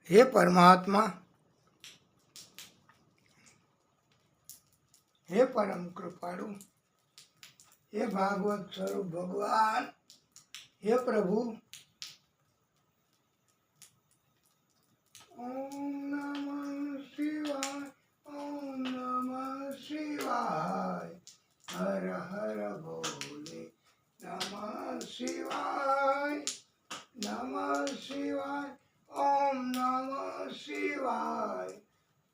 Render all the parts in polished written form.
हे परमात्मा, हे परम कृपाळु, हे भागवत स्वरूप भगवान, हे प्रभु, ओम नमः शिवाय, ओम नमः शिवाय, हर हर भोले, नमः शिवाय, नमः शिवाय, ओम नमः शिवाय,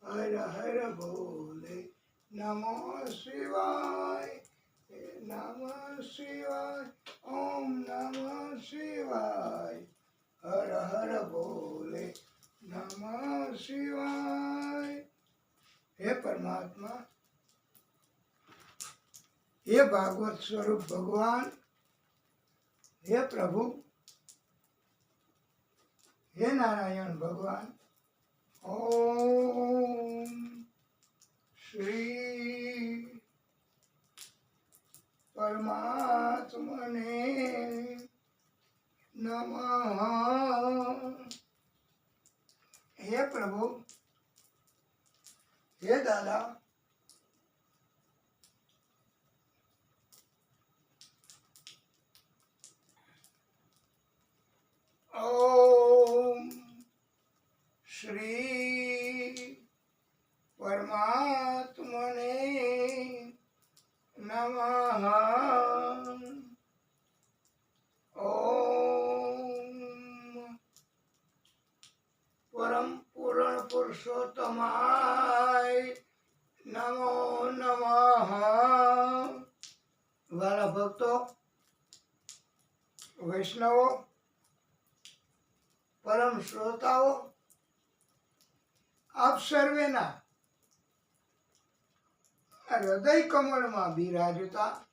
हर हर भोले, नमः शिवाय, नमः शिवाय, ओम नमः शिवाय, हर हर भोले, नमः शिवाय। हे परमात्मा, हे भागवत स्वरूप भगवान, हे प्रभु, हे नारायण भगवान, ओम श्री परमात्मने नमः। हे प्रभु, हे दादा, ओम श्री परमात्मने नमः। ओम परम पूर्ण पुरुषोत्तमाय नमो नमः। वाला भक्तो, वैष्णवो, परम श्रोताओ, આપ સર્વેના હૃદય કમળમાં બિરાજતા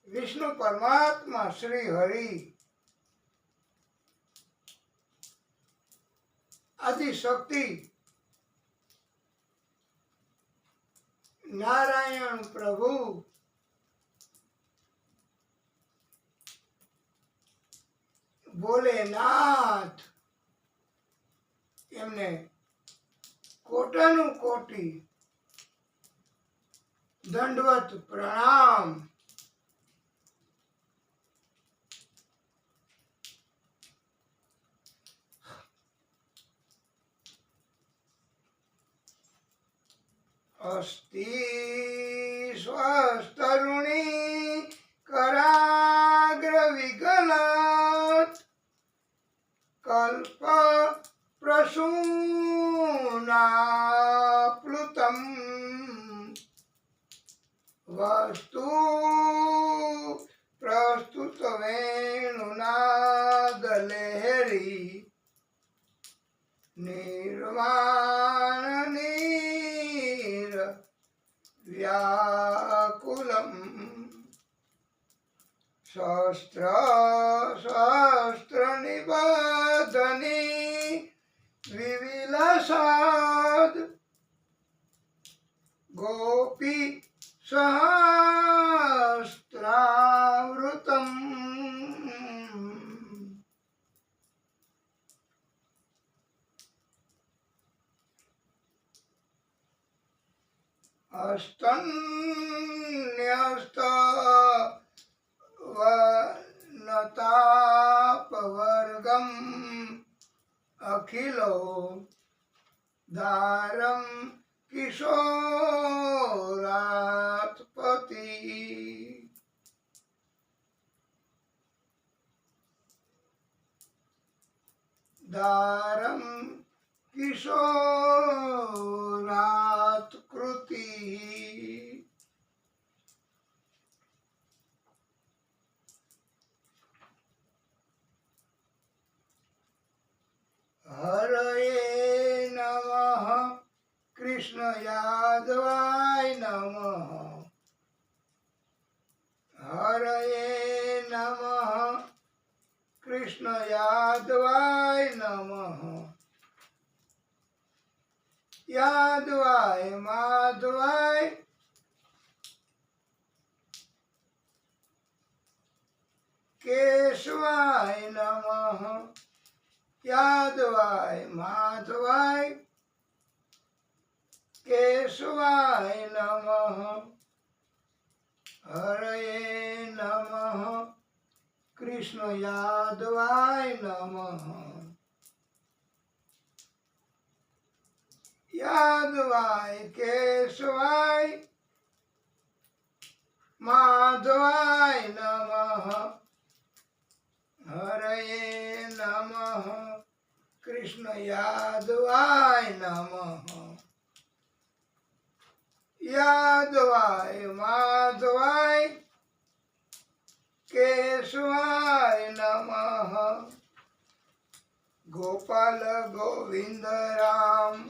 વિષ્ણુ પરમાત્મા શ્રી હરિ આદિશક્તિ નારાયણ પ્રભુ ભોલેનાથ એમને કોટાનું કોટી દંડવત પ્રણામ। અસ્તિ સ્વસ્તરુણી કરાગ્ર વિગલત કલ્પ પ્રસૂનાપ્લુતમ વસ્તુ પ્રસ્તુત વેણુનાદલહેરી નિર્વાણ નીર વ્યાકુલમ શસ્ત્ર શસ્ત્ર નિબધની વિવિલસાદ ગોપી સહસ્ત્રાવૃતમ અસ્તન્યસ્ત વનતાપવર્ગમ અખિલો ધારમ કિશોરાત્પતિ ધારમ કિશોરાત્કૃતિ હરયે નમઃ કૃષ્ણ યાદવાય નમઃ હરયે નમઃ કૃષ્ણ યાદવાય નમઃ યાદવાય માધવાય કેશવાય નમઃ यादवाय माधवाय केशवाय नमः हरये नमः कृष्ण यादवाय नमः यादवाय केशवाय माधवाय नमः हरये नमः कृष्ण यादवाय नमः यादवाय माधवाय केशवाय नमः गोपाल गोविंद राम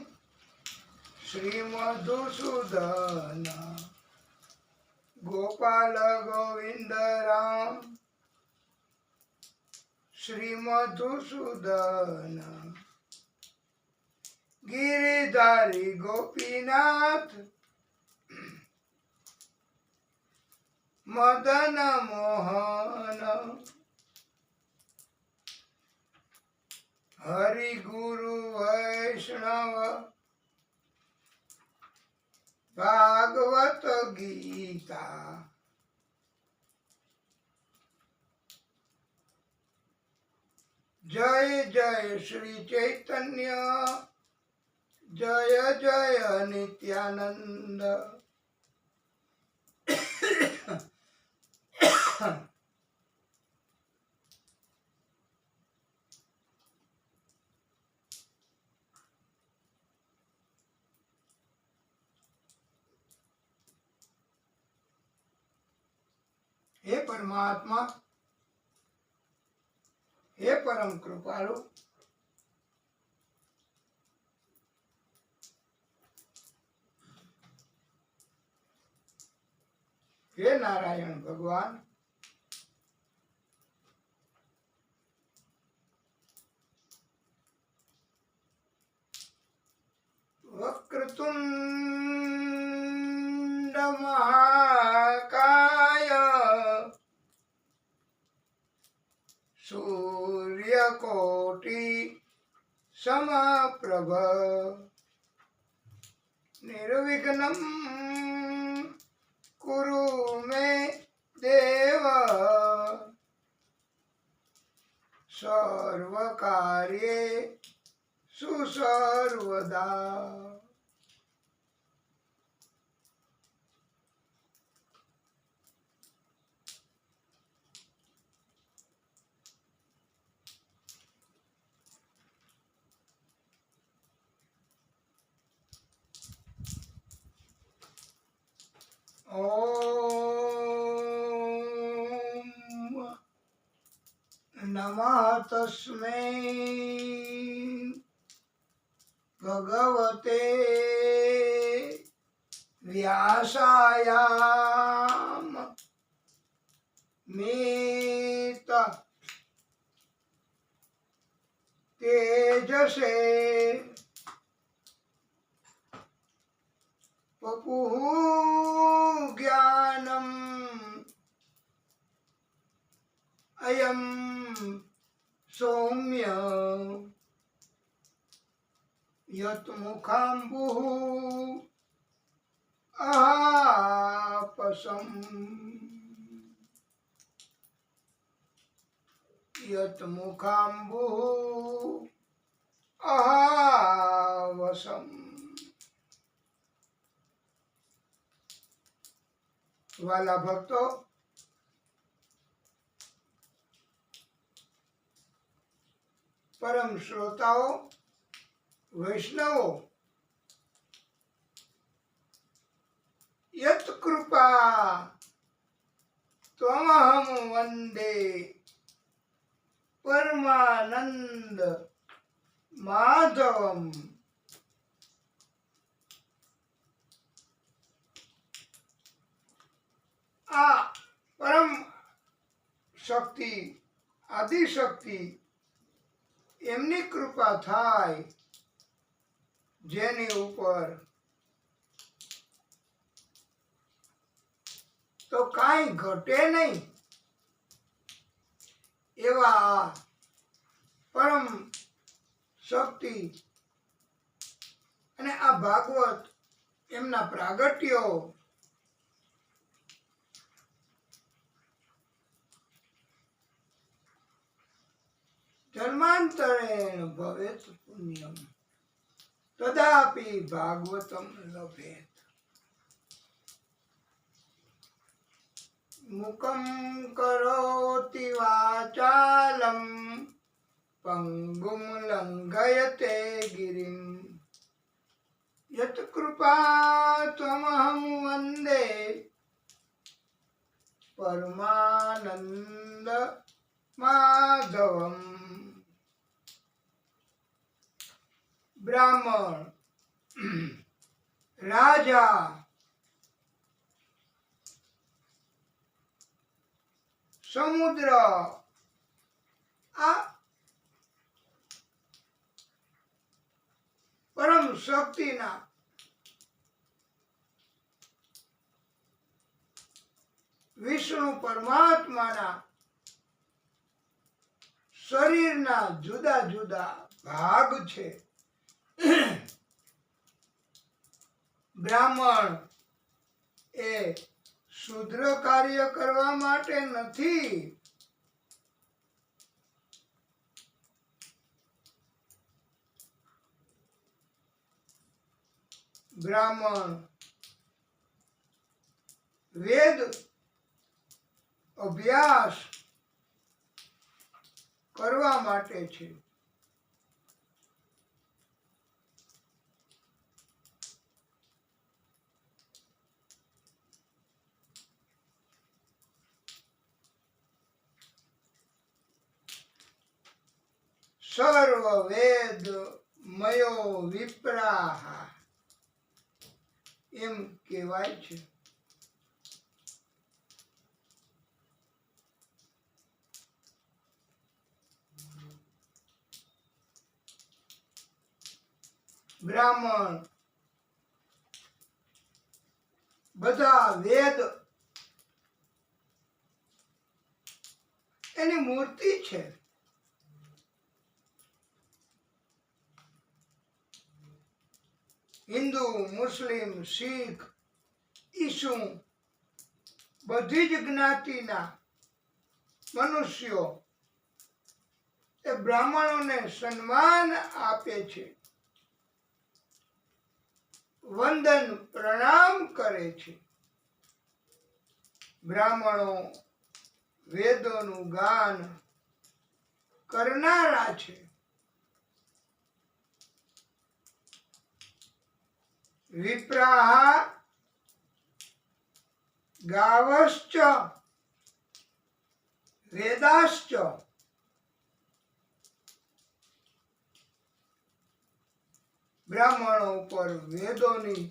श्री मधुसूदन गोपाल गोविंद राम श्री मधुसूदन गिरिधारी गोपीनाथ मदन मोहन हरि गुरु वैष्णव भागवत गीता जय जय श्री चैतन्य जय जय नित्यानंद हे परमात्मा हे परम कृपालु हे नारायण भगवान वक्रतुंड महाकाय सूर्यकोटि समप्रभ निर्विघ्नं कुरु मे देव सर्वकार्येषु सर्वदा ओम नमः तस्मै भगवते व्यासाय मित तेजसे पपुः ज्ञानम् अयं सौम्य यत्मुखाम्बुः आपसम् यत्मुखाम्बुः अहावसम् वाला भक्तों परम श्रोताओं वैष्णवों यत् कृपा त्वमहं वंदे परमानंद माधवम आ परम शक्ति आदि शक्ति એમની કૃપા થાય જેની ઉપર તો કાંઈ ઘટે નહીં એવા પરમ શક્તિ અને આ ભાગવત એમના પ્રાગટ્યો જન્માંતરેણ ભવેત પુણ્યમ તદાપિ ભાગવતમ લભેત. મુકં કરોતિ વાચાલમ પંગુમ લંઘયતે ગિરિમ યત કૃપા ત્વમહં વંદે પરમાનંદ માધવમ. બ્રાહ્મણ, રાજા, સમુદ્ર આ પરમ શક્તિના વિષ્ણુ પરમાત્માના શરીરના જુદા જુદા ભાગ છે. બ્રાહ્મણ એ શુદ્ર કાર્ય કરવા માટે નથી, બ્રાહ્મણ વેદ અભ્યાસ કરવા માટે છે. સર્વ વેદ મયો વિપ્રાહ એમ કહેવાય છે. બ્રાહ્મણ બધા વેદ એની મૂર્તિ છે. હિન્દુ, મુસ્લિમ, શીખ, ઈસુ બધી જ જ્ઞાતિના મનુષ્યો એ બ્રાહ્મણોને સન્માન આપે છે, વંદન પ્રણામ કરે છે. બ્રાહ્મણો વેદોનું ગાન કરનારા છે. વિપ્રાહ ગાવશ્ચ વેદાશ્ચ બ્રાહ્મણો ઉપર વેદોની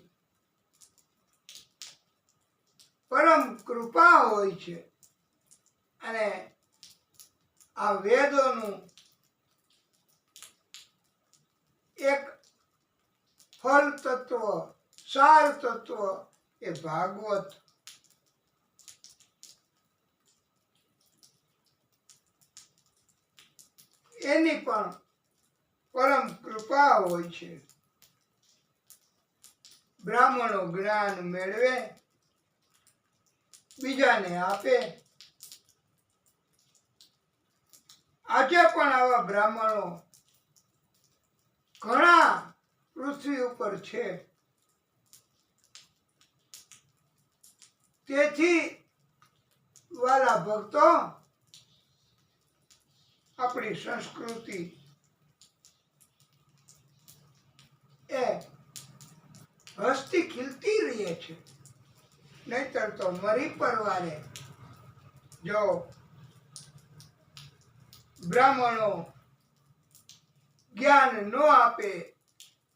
પરમ કૃપા હોય છે અને આ વેદોનું એક ફળ તત્વ, સાર તત્વ એ ભાગવત. એની પણ પરમ કૃપા હોય છે. બ્રાહ્મણો જ્ઞાન મેળવે, બીજાને આપે. આજે પણ આવા બ્રાહ્મણો ઘણા પૃથ્વી ઉપર છે. તેથી વાલા ભક્તો, આપણી સંસ્કૃતિ એ હસતી ખીલતી રહે છે. નહીતર તો મરી પરવારે જો બ્રાહ્મણો જ્ઞાન ન આપે,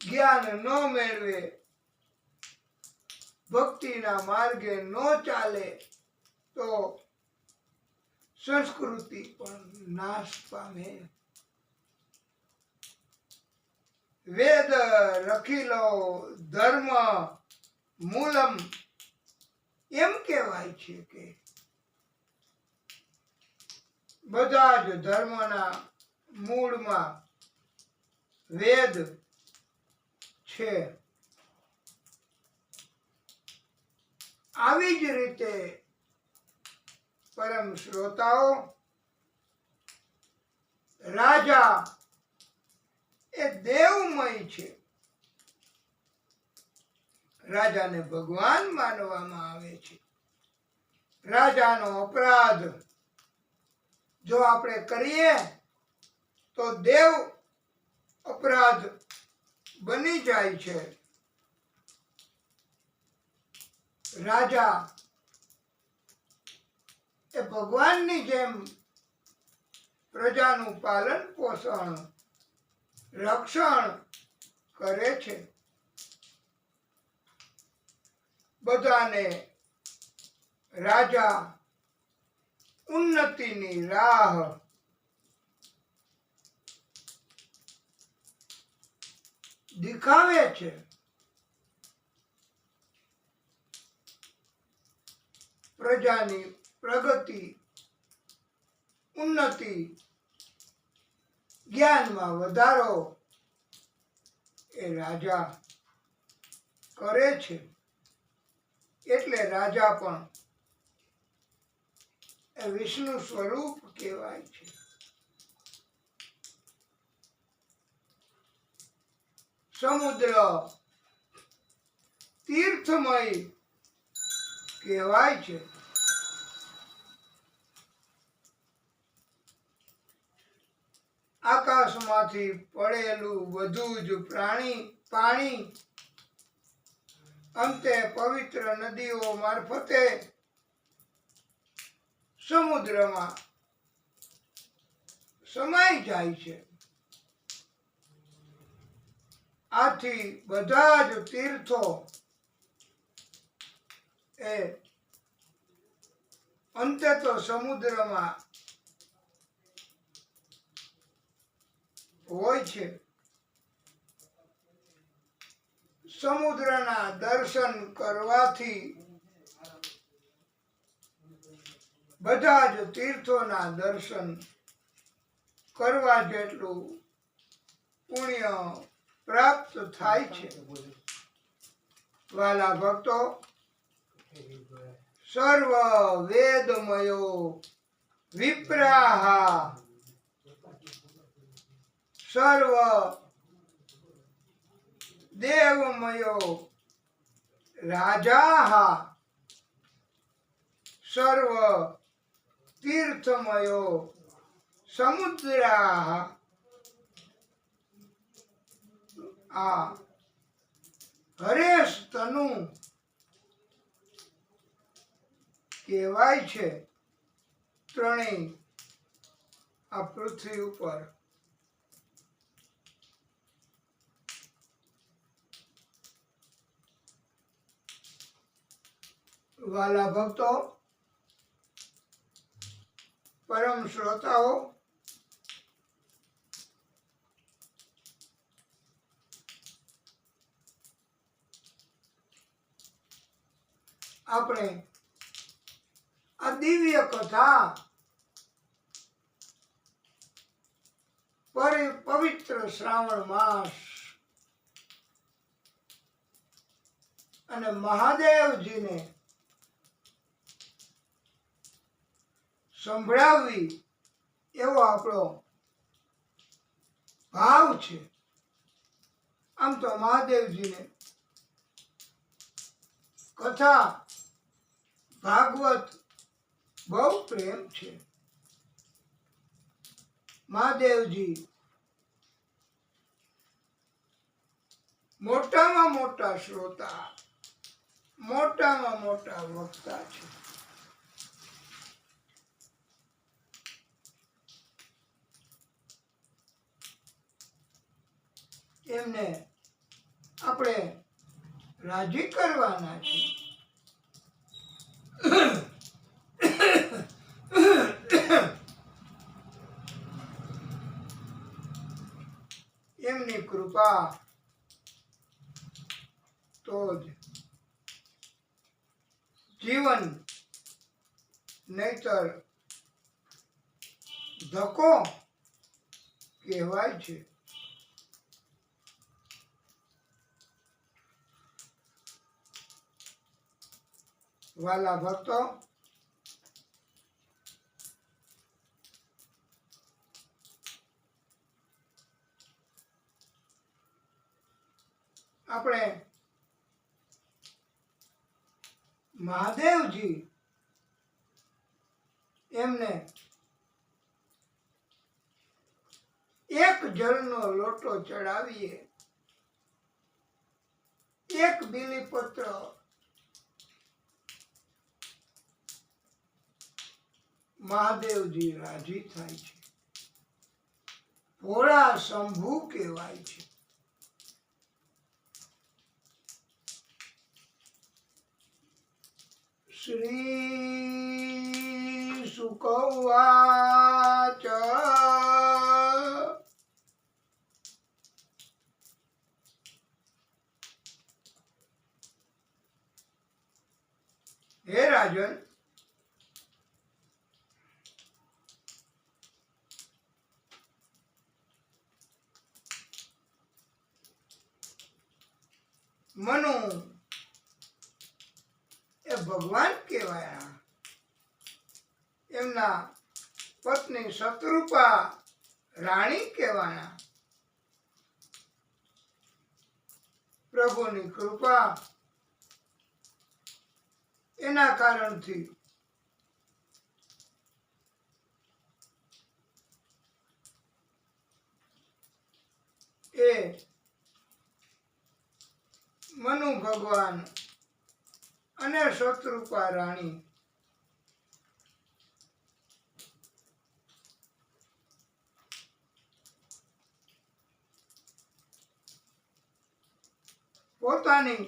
જ્ઞાન ન મેળવે, ભક્તિના માર્ગે ન ચાલે તો સંસ્કૃતિ પણ નાશ પામે. વેદ રખીલો ધર્મ મૂલમ એમ કહેવાય છે કે બધા જ ધર્મના મૂળમાં વેદ છે. આવી જ રીતે પરમ શ્રોતાઓ, રાજા એ દેવમય છે. રાજાને ભગવાન માનવામાં આવે છે. રાજાનો અપરાધ જો આપણે કરીએ તો દેવ અપરાધ બની જાય છે. રાજા એ ભગવાનની જેમ પ્રજાનું પાલન પોષણ રક્ષણ કરે છે. બધાને રાજા ઉન્નતિની રાહ દેખાવે છે. પ્રજાની પ્રગતિ, ઉન્નતિ, જ્ઞાનમાં વધારો એ રાજા કરે છે. એટલે રાજા પણ એ વિષ્ણુ સ્વરૂપ કહેવાય છે. સમુદ્ર તીર્થમય કહેવાય છે. આકાશમાંથી પડેલું બધું જ પાણી અંતે પવિત્ર નદીઓ મારફતે સમુદ્રમાં સમાઈ જાય છે. આથી બધા જ તીર્થો એ અંતે તો સમુદ્રમાં હોય છે. સમુદ્રના દર્શન કરવાથી બધા જ તીર્થોના દર્શન કરવા જેટલું પુણ્ય પ્રાપ્ત થાય છે. વાલા ભક્તો, સર્વ વેદમયો વિપ્રાહા સર્વ દેવમયો રાજાહ સર્વ તીર્થમયો સમુદ્રાહ. આ હરેશ તનુ કહેવાય છે. ત્રણેય આ પૃથ્વી ઉપર વાલા ભક્તો, પરમ શ્રોતાઓ, આપણે આ દિવ્ય કથા પવિત્ર શ્રાવણ માસ અને મહાદેવજીને સંભળાવવી એવો આપણો ભાવ છે. આમ તો મહાદેવજીને કથા ભાગવત બહુ પ્રેમ છે. મહાદેવજી મોટામાં મોટા શ્રોતા, મોટામાં મોટા વક્તા છે. એમને આપણે રાજી કરવાના છે. એમની કૃપા તો જ જીવન, નહીતર ધક્કો કહેવાય છે. વાલા ભક્તો, આપણે મહાદેવજી એમને એક જળનો લોટો ચડાવીએ, એક બીલીપત્ર મહાદેવજી રાજી થાય છે. ભોળા શંભુ કહેવાય છે. શ્રી શુક ઉવાચ હે રાજન, મનુ એ ભગવાન કહેવાય. એમના પત્ની શત્રુપા રાણી કહેવાના. પ્રભુની કૃપા એના કારણથી એ મનુ ભગવાન અને શત્રુપા રાણી પોતાની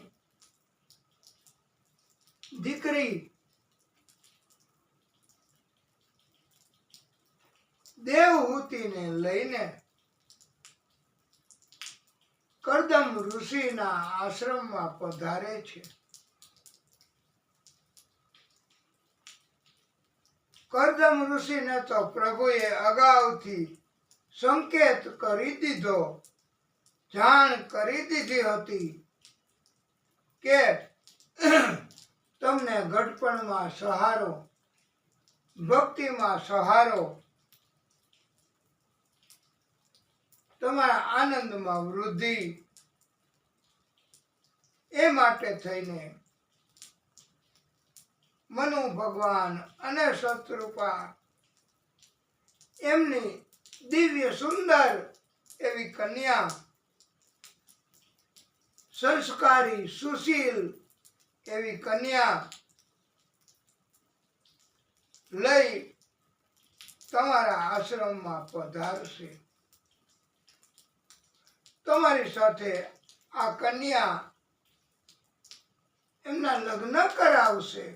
દીકરી દેવહૂતિને લઈને કરદમ ઋષિના આશ્રમમાં પધારે છે. કરદમ ઋષિને તો પ્રભુએ અગાઉથી સંકેત કરી દીધો, જાણ કરી દીધી હતી કે તમને ઘડપણમાં સહારો, ભક્તિમાં સહારો, તમારા આનંદમાં વૃદ્ધિ, એ માટે થઈને મનુ ભગવાન અને શત્રુપા એમની દિવ્ય સુંદર એવી કન્યા, સંસ્કારી સુશીલ એવી કન્યા લઈ તમારા આશ્રમમાં પધારશે. તમારી સાથે આ કન્યા એમના લગ્ન કરાવશે.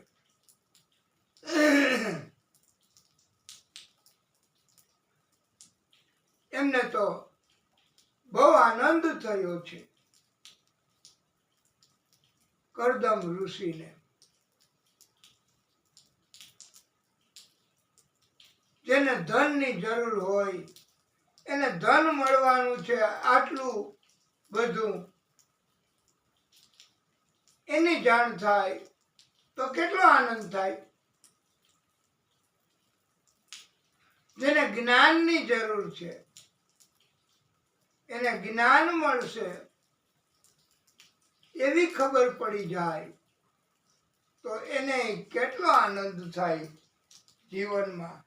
એમને તો બહુ આનંદ થયો છે. કરદમ ઋષિને જેને ધનની જરૂર હોય, એને ધન મળવાનું છે, આટલું બધું એની જાણ થાય તો કેટલો આનંદ થાય. જેને જ્ઞાનની જરૂર છે, એને જ્ઞાન મળશે એવી ખબર પડી જાય તો એને કેટલો આનંદ થાય જીવનમાં.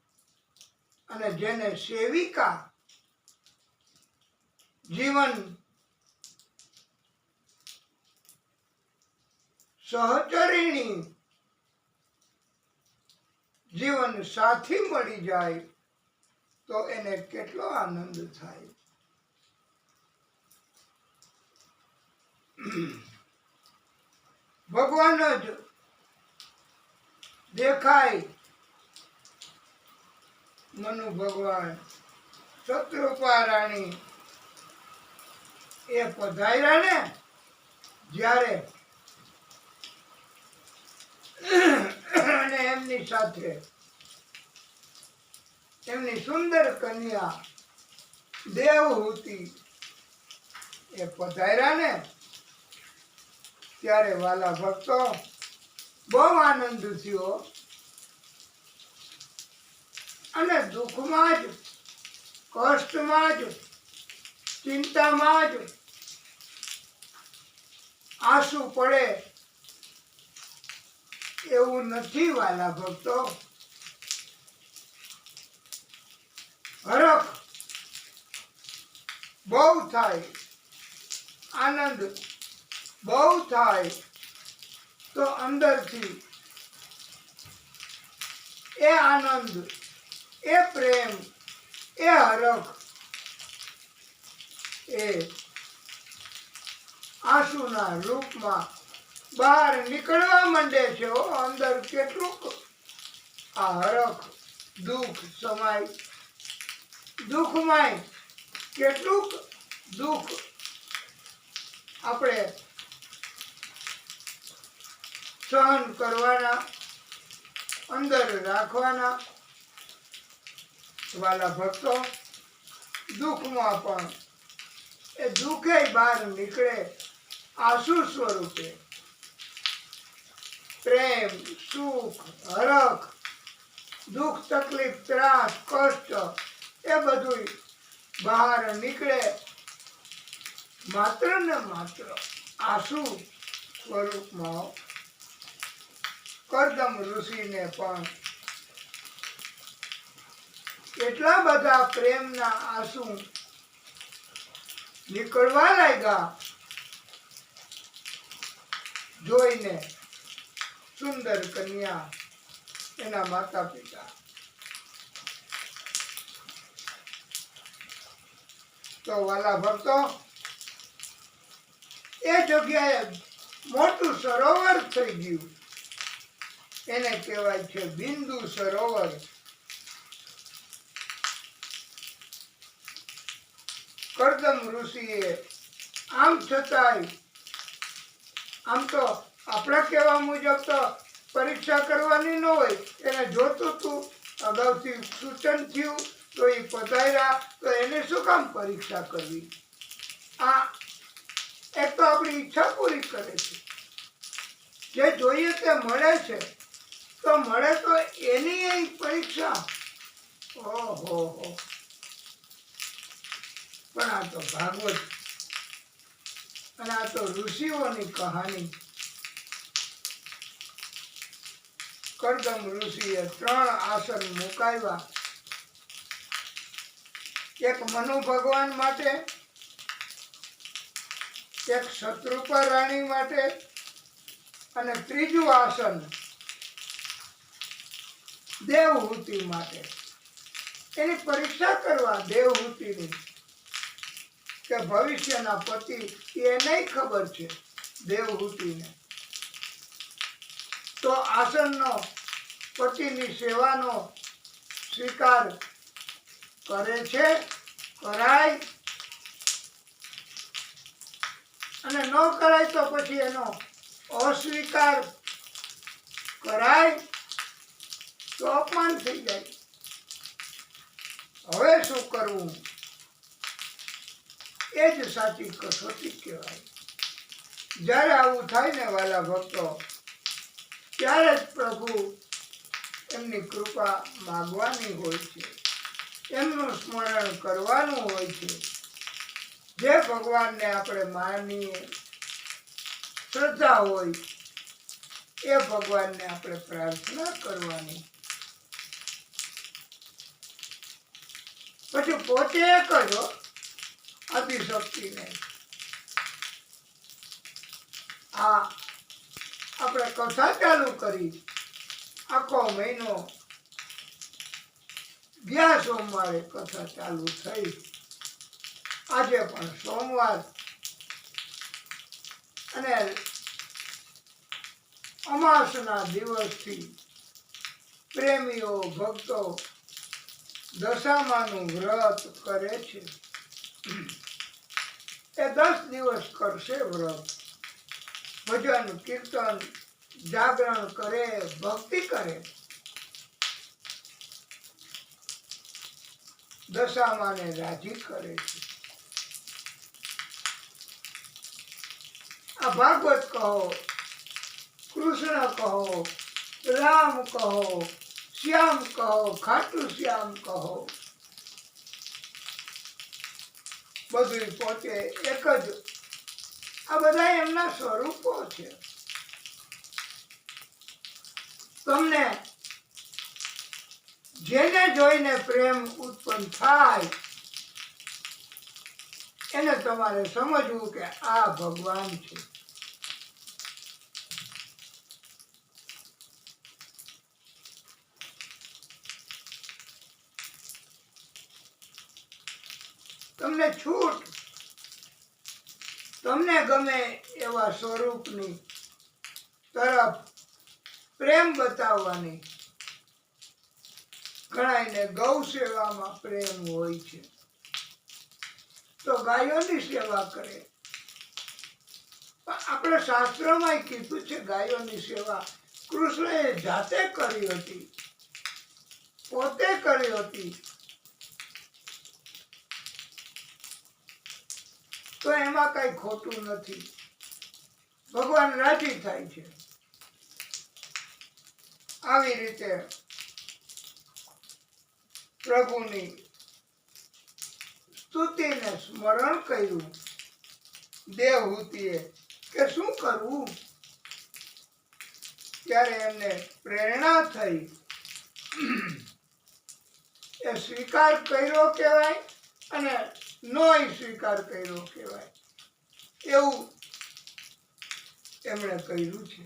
અને જેને સેવિકા, જીવન સહચરિણી, જીવન સાથી મળી જાય તો એને કેટલો આનંદ થાય. ભગવાન જ દેખાય. મનુ ભગવાન, શત્રુપા રાણી એ પધાર્યા ને જ્યારે, અને એમની સાથે એમની સુંદર કન્યા દેવહૂતિ એ પધાર્યા ને ત્યારે વાલા ભક્તો, બહુ આનંદ થયો અને દુઃખમાં જ, કષ્ટમાં જ, ચિંતામાં જ આંસુ પડે એવું નથી વાલા ભક્તો. હરખ બહુ થાય, આનંદ બહુ થાય તો અંદરથી એ આનંદ, એ પ્રેમ, એ હરખ એ આંસુના રૂપમાં બહાર નીકળવા માંડે છે. અંદર કેટલુંક આ હરખ દુઃખ સમાય, દુઃખમાંય કેટલુંક દુઃખ આપણે સહન કરવાના, અંદર રાખવાના. વાલા ભક્તો, દુઃખમાં પણ એ દુઃખે બહાર નીકળે આંસુ સ્વરૂપે. પ્રેમ, સુખ, હરખ, દુઃખ, તકલીફ, ત્રાસ, કષ્ટ એ બધું બહાર નીકળે માત્ર ને માત્ર આંસુ સ્વરૂપમાં. કરદમ ઋષિને પણ એટલા બધા પ્રેમના આંસુ નીકળવા લાગ્યા જોઈને સુંદર કન્યા, એના માતા પિતા. તો વાલા ભક્તો, એ જગ્યાએ મોટું સરોવર થઈ ગયું. એને કહેવાય છે બિંદુ સરોવર. કરદમ ઋષિએ આમ છતાંય, આમ તો આપણા કહેવા મુજબ તો પરીક્ષા કરવાની ન હોય, એને જોતું તું, અગાઉથી સૂચન થયું તો એ પધાર્યા, તો એને શું કામ પરીક્ષા કરવી? આ એક તો આપણી ઈચ્છા પૂરી કરે છે. જે જોઈએ તે મળે છે, તો મળે તો એની એ પરીક્ષા. ઓહો, પણ આ તો ભાગવત અને આ તો ઋષિઓની કહાની. કરદમ ઋષિએ 3 આસન મુકાવ્યા. એક મનુ ભગવાન માટે, એક શત્રુપા રાણી માટે, અને ત્રીજું આસન દેવહૂતિ માટે. એની પરીક્ષા કરવા દેવહૂતિની, કે ભવિષ્યના પતિ એને ખબર છે દેવહૂતિને. તો આસનનો, પતિની સેવાનો સ્વીકાર કરે છે, કરાય, અને ન કરાય તો પછી એનો અસ્વીકાર કરાય તો અપમાન થઈ જાય. હવે શું કરવું? એ જ સાચી કસોટી કહેવાય. જ્યારે આવું થાય ને વાલા ભક્તો, ત્યારે જ પ્રભુ એમની કૃપા માગવાની હોય છે, એમનું સ્મરણ કરવાનું હોય છે. જે ભગવાનને આપણે માનીએ, શ્રદ્ધા હોય, એ ભગવાનને આપણે પ્રાર્થના કરવાની. પછી પોતે એક જ આદિશક્તિને. આ આપણે કથા ચાલુ કરી, આખો મહિનો ગયા સોમવારે કથા ચાલુ થઈ. આજે પણ સોમવાર, અને અમાસના દિવસથી પ્રેમીઓ, ભક્તો દશામાનું વ્રત કરે છે. એ 10 દિવસ કરશે વ્રત. ભજન, કીર્તન, જાગરણ કરે, ભક્તિ કરે. દશામાને રાજી કરે છે. આ ભાગવત કહો, કૃષ્ણ કહો, રામ કહો, શ્યામ કહો, ખાટુ શ્યામ કહો, બધું પોતે એક જ. આ બધા એમના સ્વરૂપો છે. તમને જેને જોઈને પ્રેમ ઉત્પન્ન થાય એને તમારે સમજવું કે આ ભગવાન છે. તમને છૂટ, તમને ગમે એવા સ્વરૂપની તરફ પ્રેમ બતાવવાની. ઘણાને ગૌ સેવામાં પ્રેમ હોય છે તો ગાયોની સેવા કરે. આપણે શાસ્ત્રમાં કીધું છે ગાયોની સેવા કૃષ્ણએ જાતે કરી હતી, પોતે કરી હતી. તો એમાં કઈ ખોટું નથી. ભગવાન રાજી થાય છે. આવી રીતે પ્રભુની સ્તુતિને સ્મરણ કર્યું દેવહૂતિએ કે શું કરવું. ત્યારે એમને પ્રેરણા થઈ. એ સ્વીકાર કર્યો કહેવાય અને નોય સ્વીકાર કર્યો કહેવાય. એવું એમણે કર્યું છે.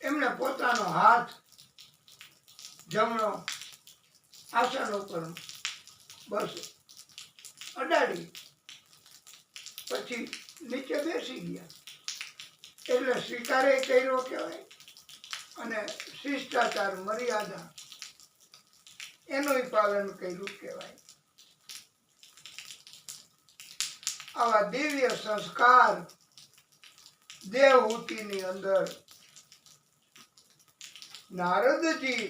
એમણે પોતાનો હાથ જમણો આસન ઉપર બસ અડાડી પછી નીચે બેસી ગયા. એટલે સ્વીકારે કર્યો કહેવાય અને શિષ્ટાચાર મર્યાદા એનું પાલન કર્યું કહેવાય. આવા દિવ્ય સંસ્કાર દેવહૂતિની અંદર નારદજી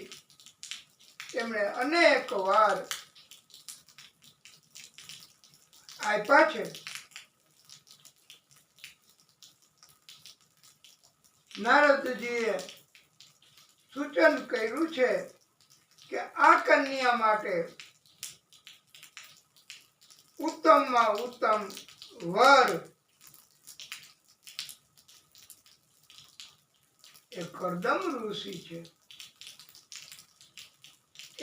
તેમણે અનેક વાર આપ્યા છે. નારદજીએ સૂચન કર્યું છે કે આ કન્યા માટે ઉત્તમમાં ઉત્તમ વર એ કરદમ ઋષિ છે.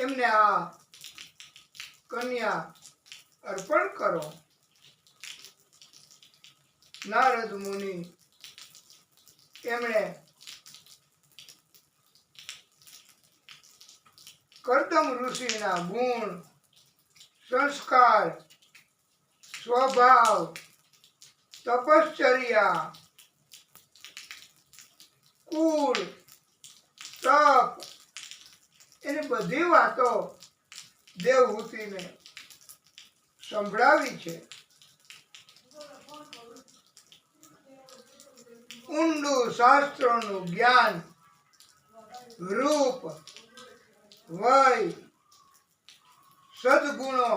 એમને આ કન્યા અર્પણ કરો. નારદ મુનિ એમણે કરદમ ઋષિના ગુણ, સંસ્કાર, સ્વભાવ, તપશ્ચર્યા, કુળ, તપ એની બધી વાતો દેવહૂતિને સંભળાવી છે. ઊંડું શાસ્ત્રોનું જ્ઞાન, રૂપ, વય, સદગુણો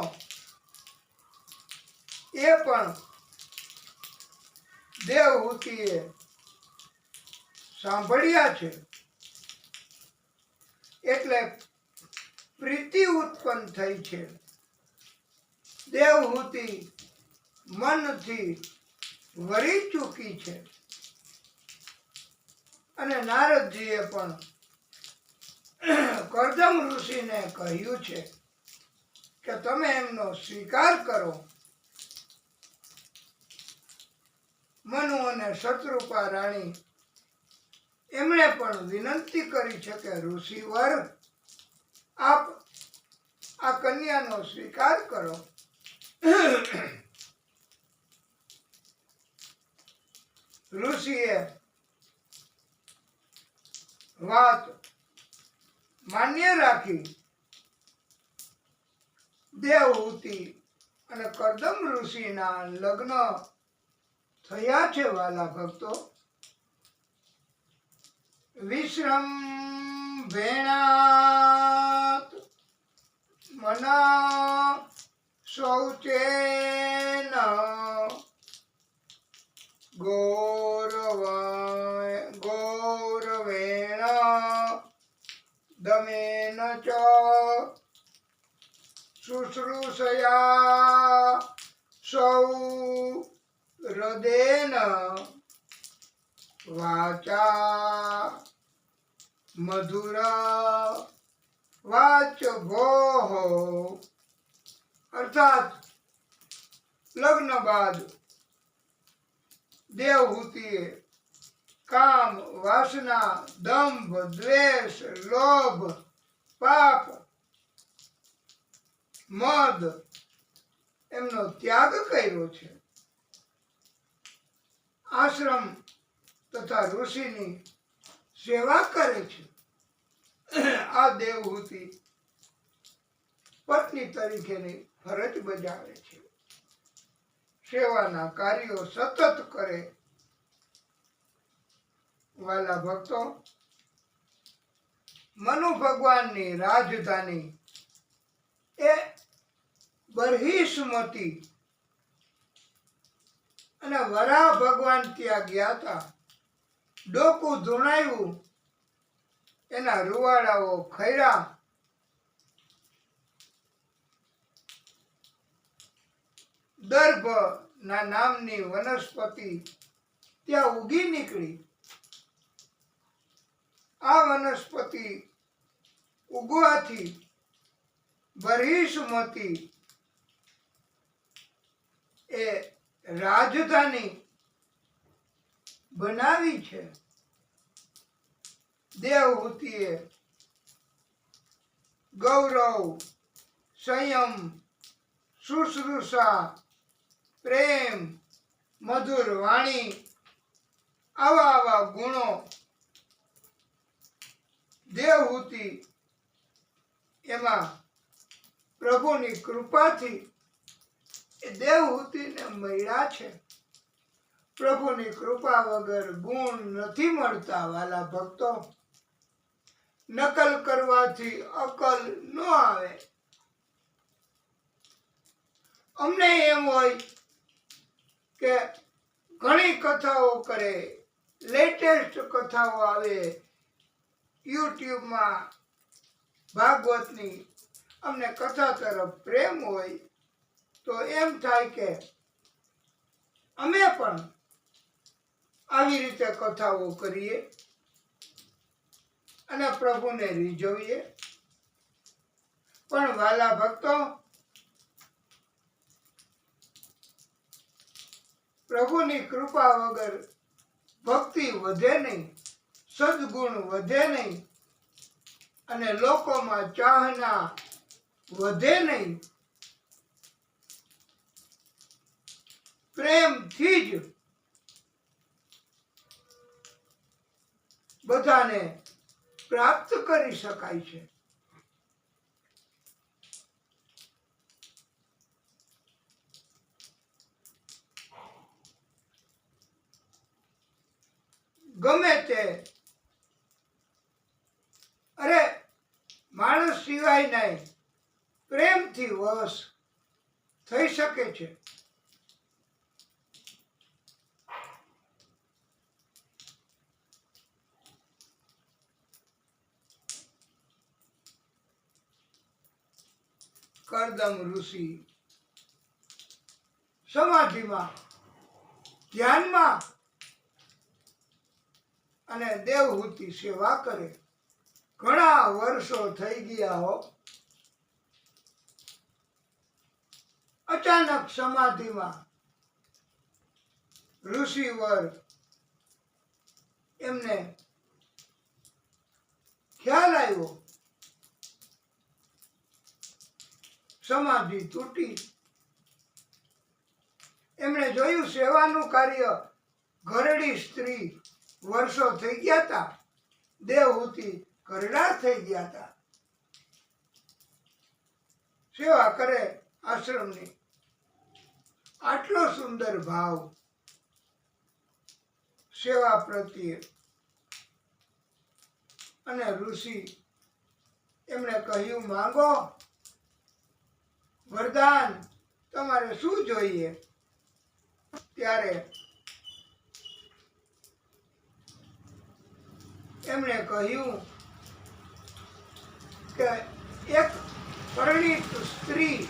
એ પણ દેવહૂતિએ સાંભળ્યા છે. એટલે પ્રીતિ ઉત્પન્ન થઈ છે. દેવહૂતિ મનથી વરી ચૂકી છે. અને નારદજીએ પણ કરદમ ઋષિને કહ્યું છે કે તમે એમનો સ્વીકાર કરો. મનુ અને શત્રુપા રાણી એમણે પણ વિનંતી કરી છે કે ઋષિવર આપ આ કન્યાનો સ્વીકાર કરો. ઋષિએ વાત માન્ય રાખી. દેવહૂતિ અને કરદમ ઋષિના લગ્ન થયા છે. વાલા ભક્તો, વિશ્રમ ભેણાત મના શૌચેન ગૌરવેણ દમેન ચ શુશ્રૂષયા સૌ હૃદેન વાચા મધુર વાચ ભોહ. અર્થાત લગ્ન બાદ દેવહૂતિએ કામ, વાસના, દંભ, દ્વેષ, લોભ, પાપ, મદ એમનો ત્યાગ કર્યો છે. આશ્રમ તથા ઋષિની સેવા કરે છે. આ દેવહૂતિ પત્ની તરીકેની ફરજ બજાવે છે. સેવાના કાર્યો સતત કરે. વાલા ભક્તો, મનુ ભગવાનની રાજધાની એ બરહિષ્મતી અને વરાહ ભગવાન ત્યાં ગયા હતા. ડોકું ધૂણાયું, એના રૂવાડાઓ ખર્યા. દર્ભ ના નામની વનસ્પતિ ત્યાં ઉગી નીકળી. આ વનસ્પતિ ઉગવાથી બરહિષ્મતી એ રાજધાની બનાવી છે. દેવહૂતિએ ગૌરવ, સંયમ, શુશ્રૂષા, પ્રેમ, મધુર વાણી આવા ગુણો દેવહૂતિ એમાં પ્રભુની કૃપાથી એ દેવહૂતિને મળ્યા છે. પ્રભુની કૃપા વગર ગુણ નથી મળતા. વાલા ભક્તો, નકલ કરવાથી અકલ ન આવે. અમને એમ હોય કે ઘણી કથાઓ કરે, લેટેસ્ટ કથાઓ આવે યુટ્યુબમાં ભાગવતની, અમને કથા તરફ પ્રેમ હોય તો એમ થાય કે અમે પણ આવી રીતે કથાઓ કરીએ અને પ્રભુને રીઝવીએ. પણ વાલા ભક્તો, પ્રભુની કૃપા વગર ભક્તિ વધે નહીં, સદગુણ વધે નહીં અને લોકોમાં ચાહના વધે નહીં. પ્રેમથી જ બધાને પ્રાપ્ત કરી શકાય છે. ગમે તે માણસ સિવાય નહીં, પ્રેમથી વશ થઈ શકે છે. કરદમ ઋષિ સમાધિમાં, ધ્યાનમાં અને દેવહૂતિ સેવા કરે. ઘણા વર્ષો થઈ ગયા હો. અચાનક સમાધિમાં ઋષિવર એમને ખ્યાલ આવ્યો, સમાધિ તૂટી. એમણે જોયું સેવાનું કાર્ય ઘરડી સ્ત્રી વર્ષો થઈ ગયા હતા, દેવહૂતિ ઘરડા થઈ ગયા હતા. સેવા કરે આશ્રમની. આટલો સુંદર ભાવ સેવા પ્રત્યે. અને ઋષિ એમણે કહ્યું, માંગો વરદાન, તમારે શું જોઈએ? ત્યારે એમણે કહ્યું કે એક પરિણીત સ્ત્રી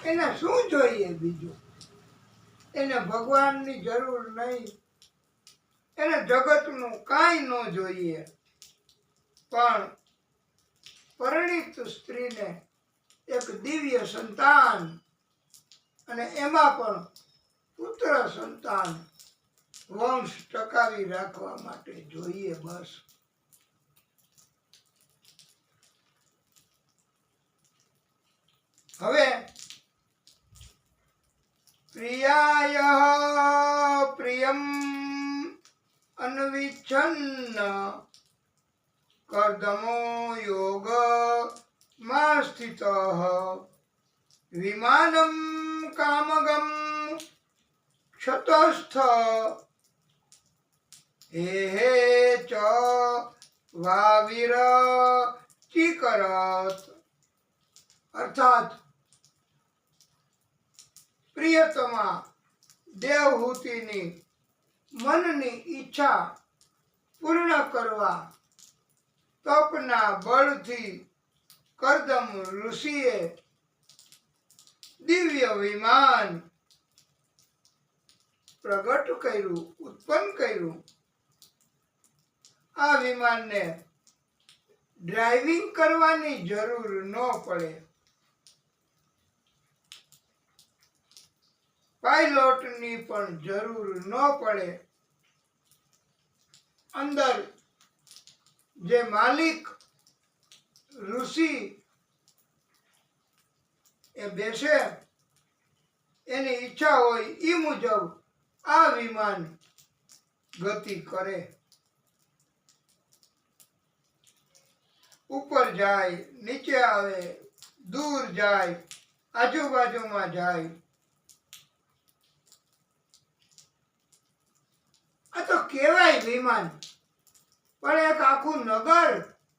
એને શું જોઈએ બીજું? એને ભગવાનની જરૂર નહીં, એને જગતનું કાંઈ ન જોઈએ, પણ પરિણીત સ્ત્રીને એક દિવ્ય સંતાન અને એમાં પણ પુત્ર સંતાન વંશ ટકાવી રાખવા માટે જોઈએ બસ. હવે પ્રિયાય પ્રિયમ અન્વિચ્છન્ન કર્દમો યોગ માં સ્થિતઃ વિમાનમ કામગમ ક્ષતસ્થ હે ચ વાવીર ચીકરત. અર્થાત પ્રિયતમા દેવહૂતિની મનની ઈચ્છા પૂર્ણ કરવા તપના બળથી કર્દમ ઋષિએ દિવ્ય વિમાન પ્રગટ કર્યું, ઉત્પન્ન કર્યું. આ વિમાનને ડ્રાઇવિંગ કરવાની જરૂર ન પડે, પાયલોટની પણ જરૂર ન પડે. અંદર જે માલિક ઋષિ એ બેસે, એની ઈચ્છા હોય એ મુજબ આ વિમાન ગતિ કરે. ઉપર જાય, નીચે આવે, દૂર જાય, આજુબાજુમાં જાય. આ તો કહેવાય વિમાન, પણ એક આખું નગર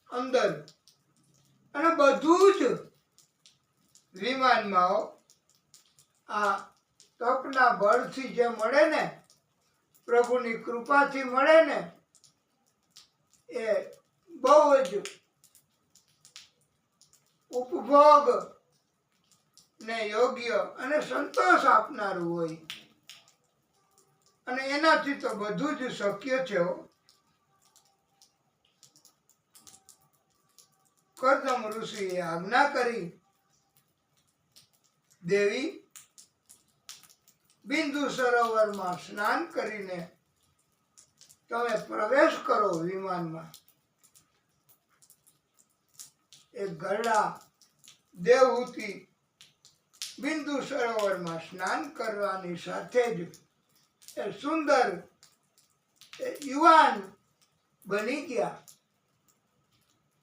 અંદર, અને બધું જ વિમાનમાં આ તપના બળથી જે મળે ને, પ્રભુની કૃપાથી મળે ને, એ બહુ જ ઉપભોગ ને યોગ્ય અને સંતોષ આપનારું હોય. અને એનાથી તો બધું જ શક્ય છે. કર્દમ ઋષિએ આજ્ઞા કરી, દેવી બિંદુ સરોવરમાં સ્નાન કરીને તમે પ્રવેશ કરો વિમાનમાં. એક ગરડા દેવહૂતિ બિંદુ સરોવરમાં સ્નાન કરવાની સાથે જ એ સુંદર યુવાન બની ગયા.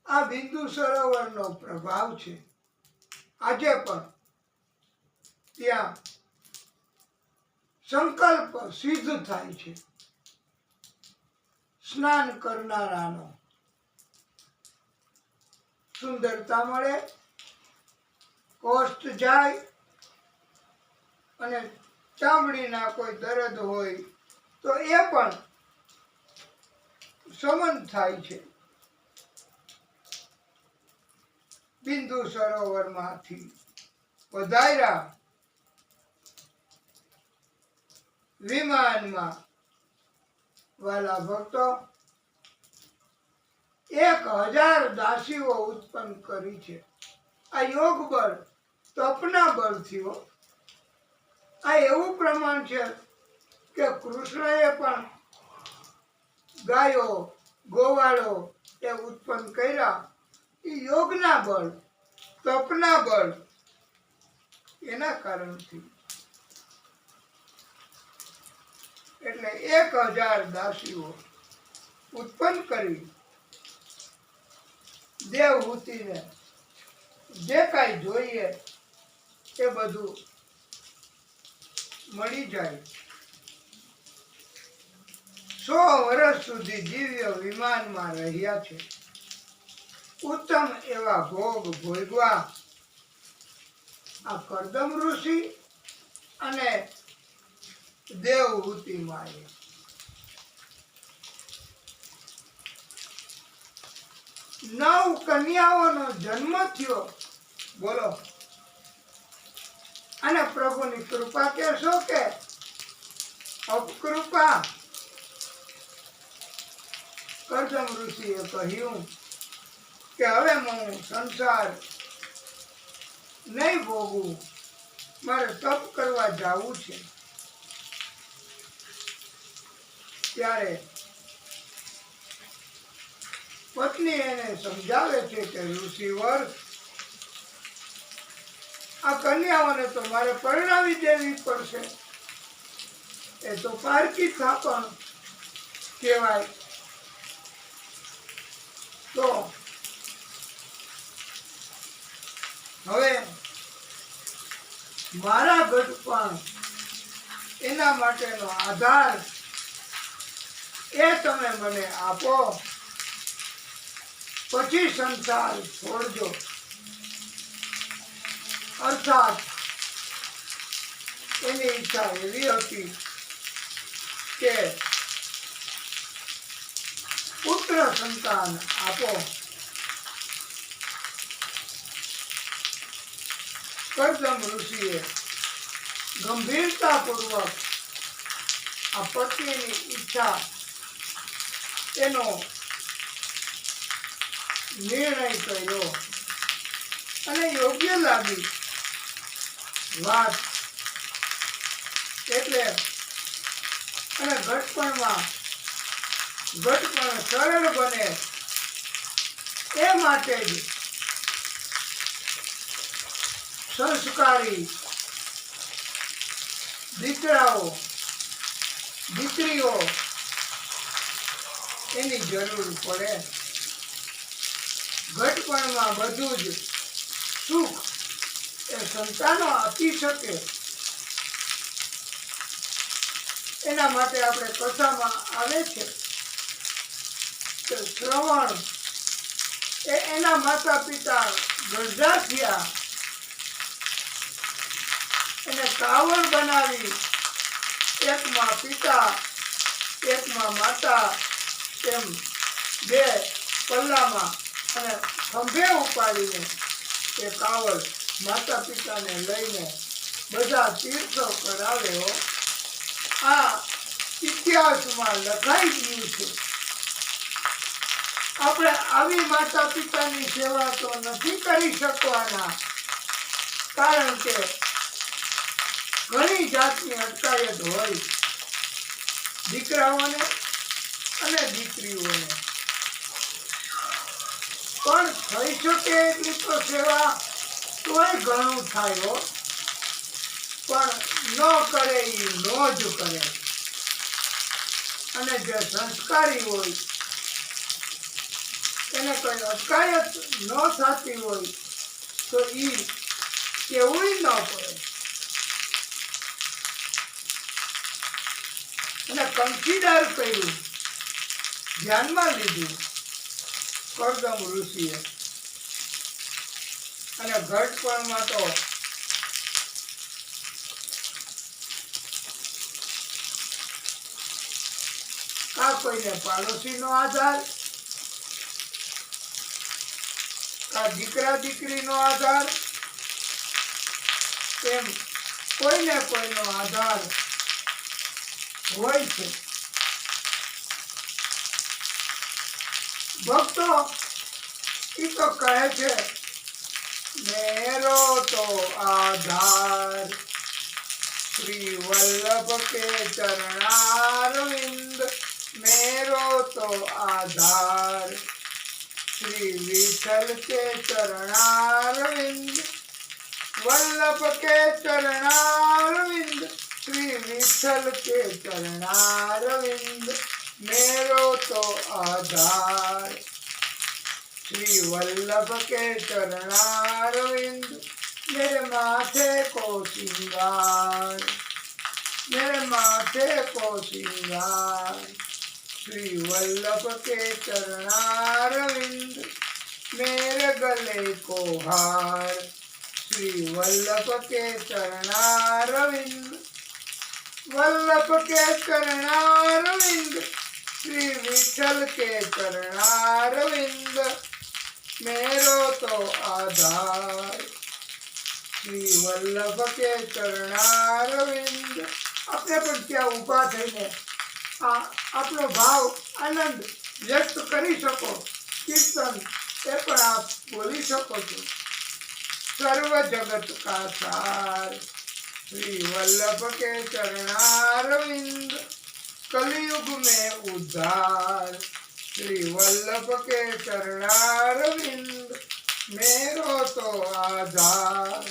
આ બિંદુ સરોવરનો પ્રભાવ છે. આજે પણ ત્યાં સંકલ્પ સિદ્ધ થાય છે સ્નાન કરનારાનો. સુંદરતા મળે, કોષ્ઠ જાય, અને ચામડીના કોઈ દર્દ હોય તો એ પણ શમન થાય છે. બિંદુ સરોવરમાંથી પધાર્યા વિમાનમાં વાલા ભક્તો, 1000 દાસીઓ ઉત્પન્ન કરી છે. આ યોગ બળ, તપના બળથી. આ એવું પ્રમાણ છે કે કૃષ્ણએ પણ ગાયો, ગોવાળો એ ઉત્પન્ન કર્યા. એ યોગના બળ, તપના બળ, એના કારણથી. એટલે 1000 દાસીઓ ઉત્પન્ન કરી દેવહૂતિને જે કાંઈ જોઈએ એ બધું મળી જાય. 100 વર્ષ સુધી દિવ્ય વિમાનમાં રહ્યા છે. ઉત્તમ એવા ભોગ ભોગવા આ કર્દમ ઋષિ અને દેવહૂતિ માએ. 9 કન્યાઓનો જન્મ થયો. બોલો, અને પ્રભુની કૃપા કહેશો કે અપકૃપા? કરદમ ઋષિએ કહ્યું કે હવે હું સંસાર નહીં ભોગવું, મારે તપ કરવા જાવું છે. ત્યારે પત્ની એને સમજાવે છે કે ઋષિવર, આ કન્યાઓને તો મારે પરણાવી દેવી પડશે. એ તો પારકી થાપણ કહેવાય. તો હવે મારા ઘટપણ એના માટેનો આધાર એ તમે મને આપો, પછી સંસાર છોડજો. અર્થાત એની ઈચ્છા એવી હતી કે પુત્ર સંતાન આપો. કરદમ ઋષિએ ગંભીરતાપૂર્વક આ પત્નીની ઈચ્છા એનો નિર્ણય કર્યો અને યોગ્ય લાગી વાત. એટલે અને ઘટપણ સરળ બને એ માટે જ સંસ્કારી દીકરાઓ દીકરીઓ એની જરૂર પડે. ઘટપણમાં બધું જ સુખ એ સંતાનો આપી શકે એના માટે આપણે કથામાં આવે છે કે શ્રવણ એ એના માતા પિતા ગરજા થયા, એને કાવડ બનાવી એકમાં પિતા એકમાં માતા એમ બે પલ્લામાં અને ખંભે ઉપાડીને એ કાવડ માતા પિતાને લઈને બધા તીર્થો કરાવ્યો. આ ઇતિહાસમાં લખાઈ ગયું છે. આપણે આવી માતા પિતાની સેવા તો નથી કરી શકવાના, કારણ કે ઘણી જાતની અટકાયત હોય દીકરાઓને અને દીકરીઓને. પણ થઈ શકે એટલી તો સેવા તોય ઘણું થાય હો. પણ ન કરે એ નો જ કરે. અને જે સંસ્કારી હોય એને કઈ અટકાયત ન થતી હોય તો ઈ કેવું ન પડે. અને કન્સિડર કર્યું, ધ્યાનમાં લીધું કરદમ ઋષિએ. અને ઘટપણમાં તો કા કોઈને પાડોશીનો આધાર, કા દીકરા દીકરીનો આધાર, એમ કોઈને કોઈનો આધાર હોય છે. ભક્તો એ તો કહે છે મેરો તો આધાર શ્રી વલ્લભ કે ચરણારવિંદ, મેરો તો આધાર શ્રી વિઠ્ઠલ કે ચરણારવિંદ, वल्लभ के चरणारविंद श्री विठल के चरणारविंद मेरो तो आधार। श्री वल्लभ के चरणारविंद मेरे माथे को सिंगार, मेरे माथे को सिंगार। श्री वल्लभ के चरणारविंद मेरे गले को हार। श्री वल्लभ के चरणारविंद, वल्लभ के चरणारविंद श्री विठल के चरणारविंद મેરો તો આધાર શ્રી વલ્લભ કે ચરણારવિંદ. આપણે પણ ત્યાં ઊભા થઈને આપણો ભાવ આનંદ વ્યક્ત કરી શકો. કીર્તન એ પણ આપ બોલી શકો છો. સર્વ જગત કા સાર श्री वल्लभ के चरणारविंद कलयुग में उद्धार श्री वल्लभ के चरणारविंद मेरो तो आधार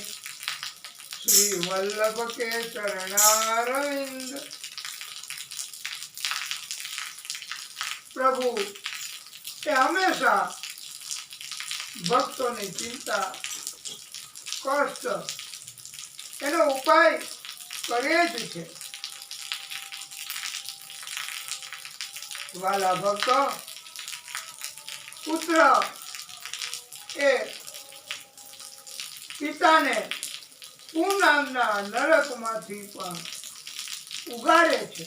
श्री वल्लभ के चरणारविंद. प्रभु એ હંમેશા ભક્તોની ચિંતા કષ્ટ એનો ઉપાય કરે જ છે. વાલા ભક્તો, પુત્ર એ પિતાને પૂર્ણાંગના નરકમાંથી પણ ઉગાડે છે.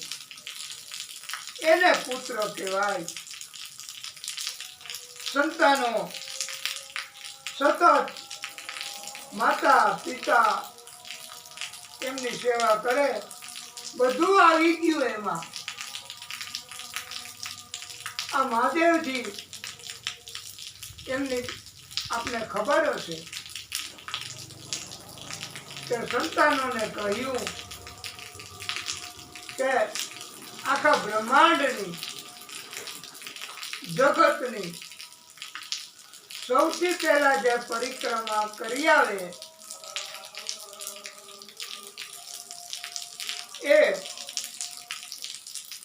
એને પુત્ર કહેવાય. સંતાનો સતત માતા પિતા એમની સેવા કરે, બધું આવી ગયું એમાં. આ મહાદેવજી એમની આપને ખબર હશે કે સંતાનોને કહ્યું કે આખા બ્રહ્માંડની જગતની સૌથી પહેલા જે પરિક્રમા કરી આવે એ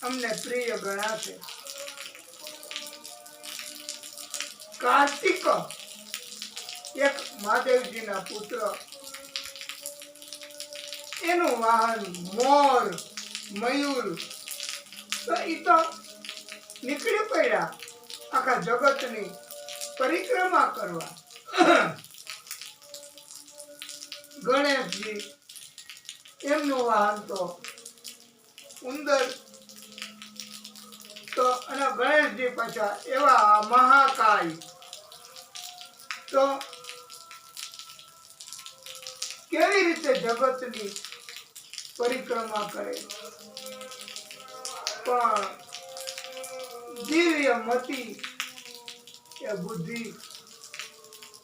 અમને પ્રિય ગણાશે. કાર્તિક એક મહાદેવજીના પુત્ર, એનું વાહન મોર મયુર, તો એ તો નીકળી પડ્યા આખા જગતની પરિક્રમા કરવા. ગણેશજી એમનું વાહન તો ઉંદર, તો અને ગણેશજી પાછા એવા મહાકાય, તો કેવી રીતે જગતની પરિક્રમા કરે. પણ દિવ્ય મતિ એ બુદ્ધિ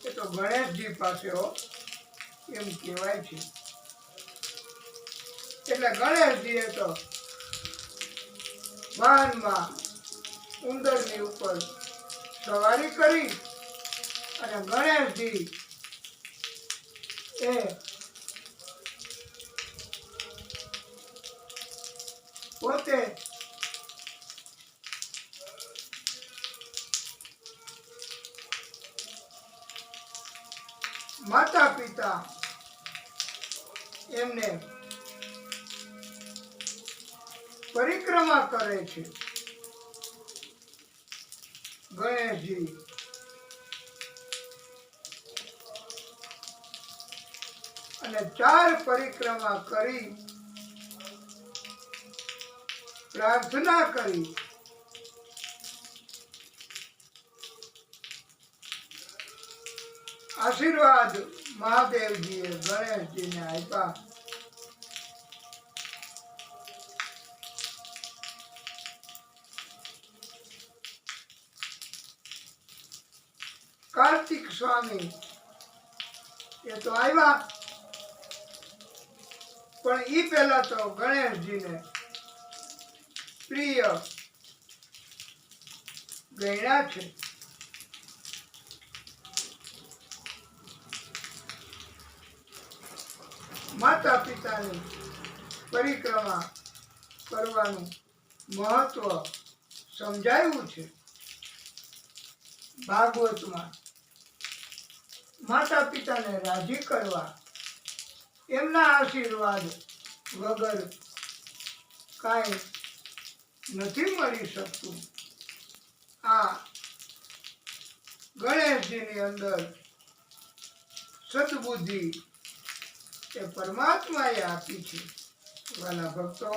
એ તો ગણેશજી પાસે એમ કહેવાય છે. એટલે ગણેશજી એ તો વાહનમાં ઉંદરની ઉપર સવારી કરી અને ગણેશજી એ પોતે માતા પિતા એમને પરિક્રમા કરે છે. ગણેશજી અને 4 પરિક્રમા કરી પ્રાર્થના કરી આશીર્વાદ મહાદેવજીએ ગણેશજીને આપ્યા. કાર્તિક સ્વામી એ તો આવ્યા, પણ ઈ પહેલા તો ગણેશજીને પ્રિય ગણ્યા છે. માતા પિતાની પરિક્રમા કરવાનું મહત્વ સમજાયું છે ભાગવતમાં. માતા પિતાને રાજી કરવા, એમના આશીર્વાદ વગર કાંઈ નથી મળી શકતું. આ ગણેશજીની અંદર સદબુદ્ધિ એ પરમાત્માએ આપી છે. વાલા ભક્તો,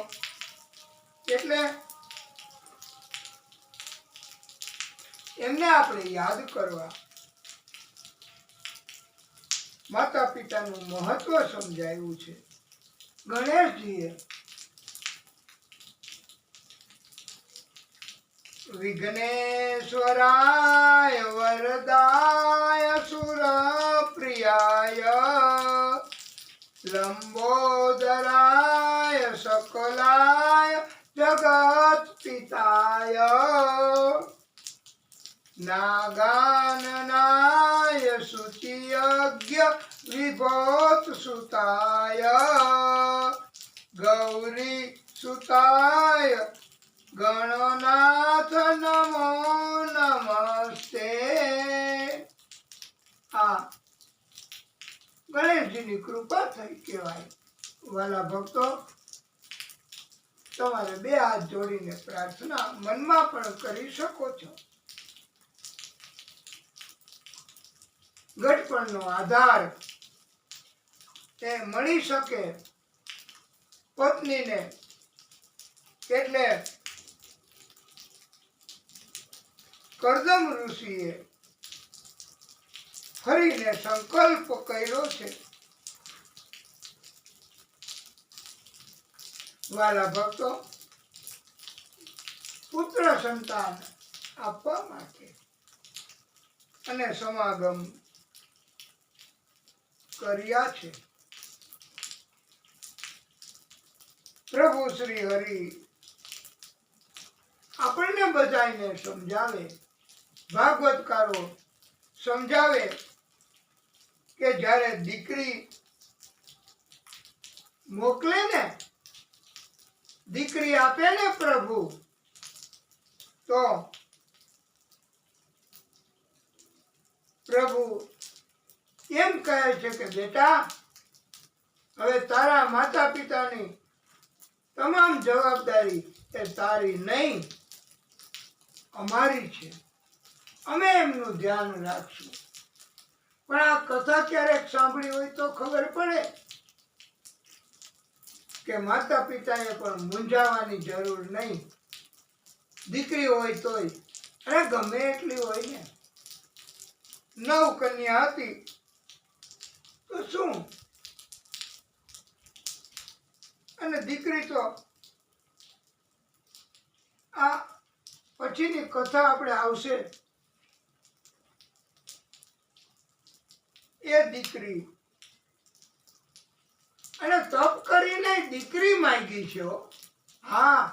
એટલે એમને આપણે યાદ કરવા, માતા પિતાનું મહત્વ સમજાવ્યું છે. ગણેશજીએ વિઘ્નેશ્વરાય વરદાય સુરપ્રિયાય લંબોદરાય સકલાય જગત પિતાય નાગાનનાય શુચિયજ્ઞ વિભોત સુતાય ગૌરી સુતાય ગણનાથ નમો નમસ્તે. આ ગણેશજીની કૃપા થઈ કહેવાય. વાલા ભક્તો, તમારે બે હાથ જોડીને પ્રાર્થના મનમાં પણ કરી શકો છો. ગઢપણનો આધાર એ મળી શકે પત્નીને એટલે કરદમ ઋષિએ ફરીને સંકલ્પ કર્યો છે. વાલા ભક્તો, પુત્ર સંતાન આપવા માટે અને સમાગમ કર્યા છે. પ્રભુ શ્રી હરિ આપણને બધાને સમજાવે, ભાગવતકારો સમજાવે કે જ્યારે દીકરી મોકલે ને, દીકરી આપે ને પ્રભુ, તો પ્રભુ એમ કહે છે કે બેટા, હવે તારા માતા પિતાની તમામ જવાબદારી એ તારી નહીં, અમારી છે. અમે એમનું ધ્યાન રાખશું. પણ આ કથા ક્યારેક સાંભળી હોય તો ખબર પડે કે માતા પિતાએ પણ મૂંઝાવાની જરૂર નહીં. દીકરી હોય તોય, અને ગમે એટલી હોય ને, 9 કન્યા હતી તો શું, અને દીકરી તો આ પછીની કથા આપણે આવશે. એ દીકરી અને તપ કરીને દીકરી માંગી છે. હા,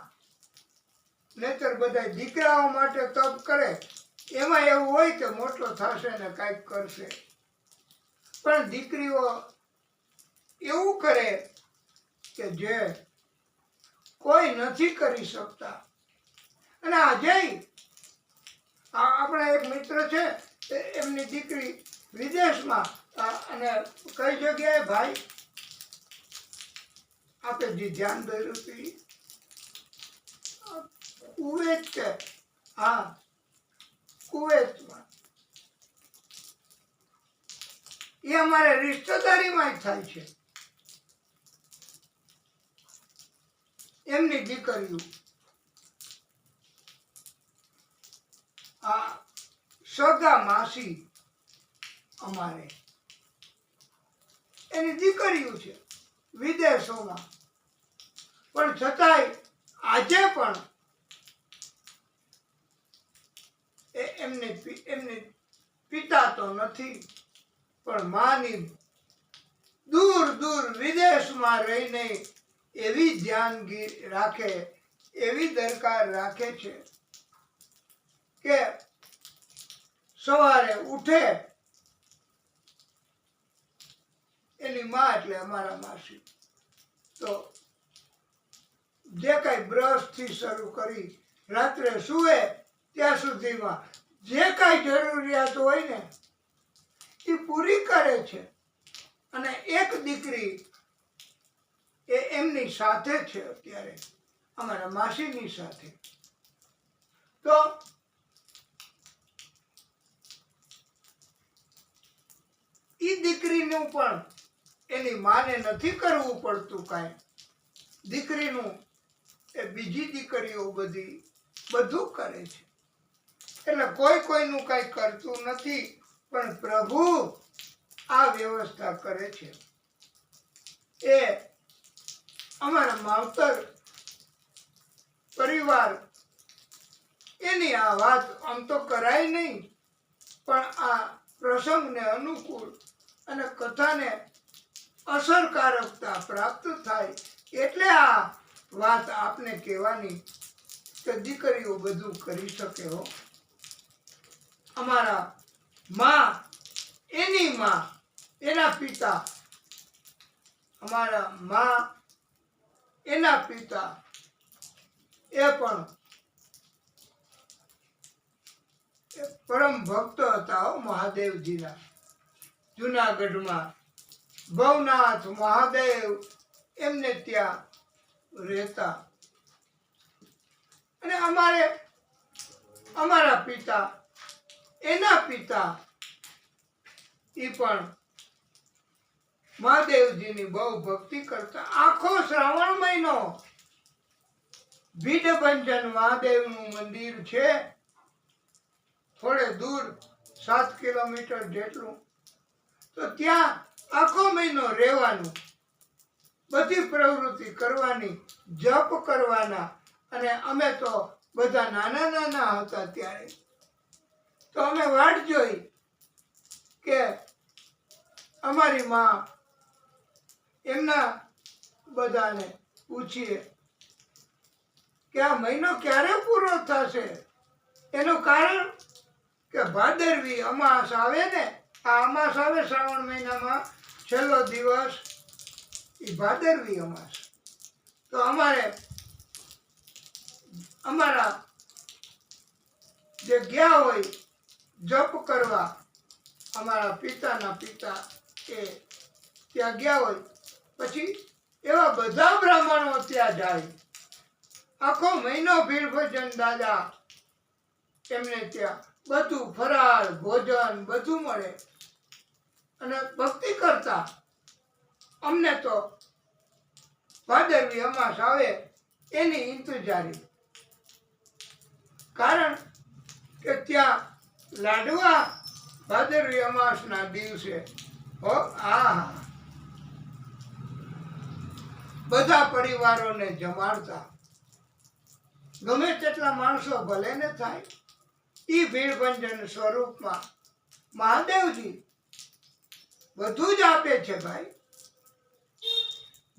નહીતર બધા દીકરાઓ માટે તપ કરે, એમાં એવું હોય કે મોટો થશે ને કાંઈક કરશે. પણ દીકરીઓ એવું કરે કે જે કોઈ નથી કરી શકતા. અને આજે આપણા એક મિત્ર છે, એમની દીકરી વિદેશમાં, અને કઈ જગ્યાએ ભાઈ આપે જે ધ્યાન દોર્યું હતું, કુવેત છે. હા, કુવેતમાં. એ અમારે રિશ્તેદારીમાં થાય છે. એમની દીકરીઓ આ સગા માસી અમારે, એની દીકરીઓ છે વિદેશોમાં. પણ છતાંય આજે પણ એમને પિતા તો નથી, પણ માની દૂર દૂર વિદેશમાં રહીને એવી ધ્યાનગીર રાખે, એવી દરકાર રાખે છે કે સવારે ઉઠે, એની માં એટલે અમારા માસી, તો જે કઈ બ્રશ થી શરૂ કરી રાત્રે સુવે ત્યાં સુધીમાં જે કઈ જરૂરિયાત હોય ને એ પૂરી કરે છે. અને એક દીકરી એ એમની સાથે છે અત્યારે, અમારા માસીની સાથે. તો એ દીકરીનું પણ એની માને નથી કરવું પડતું કાંઈ. દીકરીનું એ બીજી દીકરીઓ બધું કરે છે. એટલે કોઈ કોઈનું કાંઈ કરતું નથી. પણ પ્રભુ આ વ્યવસ્થા કરે છે. એ અમારા માવતર પરિવાર એની આ વાત આમ તો કરાય નહીં, પણ આ પ્રસંગને અનુકૂળ અને કથાને અસરકારકતા પ્રાપ્ત થાય એટલે આ વાત આપને કહેવાની કે દીકરીઓ બધું કરી શકે હો. અમારા માં, એની માં, એના પિતા, અમારા માં, એના પિતા એ પણ પરમ ભક્ત હતા હો મહાદેવજીના. જુનાગઢમાં ભવનાથ મહાદેવ એમને ત્યાં રહેતા. અને અમારા પિતા, એના પિતા એ પણ મહાદેવજીની બહુ ભક્તિ કરતા. આખો શ્રાવણ મહિનો ભીડભંજન મહાદેવનું મંદિર છે, થોડે દૂર 7 કિલોમીટર જેટલું. તો ત્યાં આખો મહિનો રહેવાનું, બધી પ્રવૃત્તિ કરવાની, જપ કરવાના. અને અમે તો બધા નાના નાના હતા ત્યારે, તો અમે વાટ જોઈ કે અમારી માં એમના બધાને પૂછીએ કે આ મહિનો ક્યારે પૂરો થશે. એનું કારણ કે ભાદરવી અમાસ આવે ને, આ અમાસ આવે શ્રાવણ મહિનામાં છેલ્લો દિવસ, એ ભાદરવી અમાસ. તો અમારા જે ગયા હોય જપ કરવા, અમારા પિતાના પિતા એ ત્યાં ગયા હોય, પછી એવા બધા બ્રાહ્મણો ત્યાં જાય. આખો મહિનો ભીડ ભજન દાદા એમને ત્યાં બધું ફરાળ ભોજન બધું મળે અને ભક્તિ કરતા. અમને તો ભાદરવી અમાસ આવે એની ઇંતજારી, કારણ કે ત્યાં લાડવા ભાદરવી અમાસના દિવસે બધા પરિવારોને જમાડતા. ગમે તેટલા માણસો ભલે ને થાય, ઈ ભીડભંજન સ્વરૂપમાં મહાદેવજી બધું જ આપે છે ભાઈ.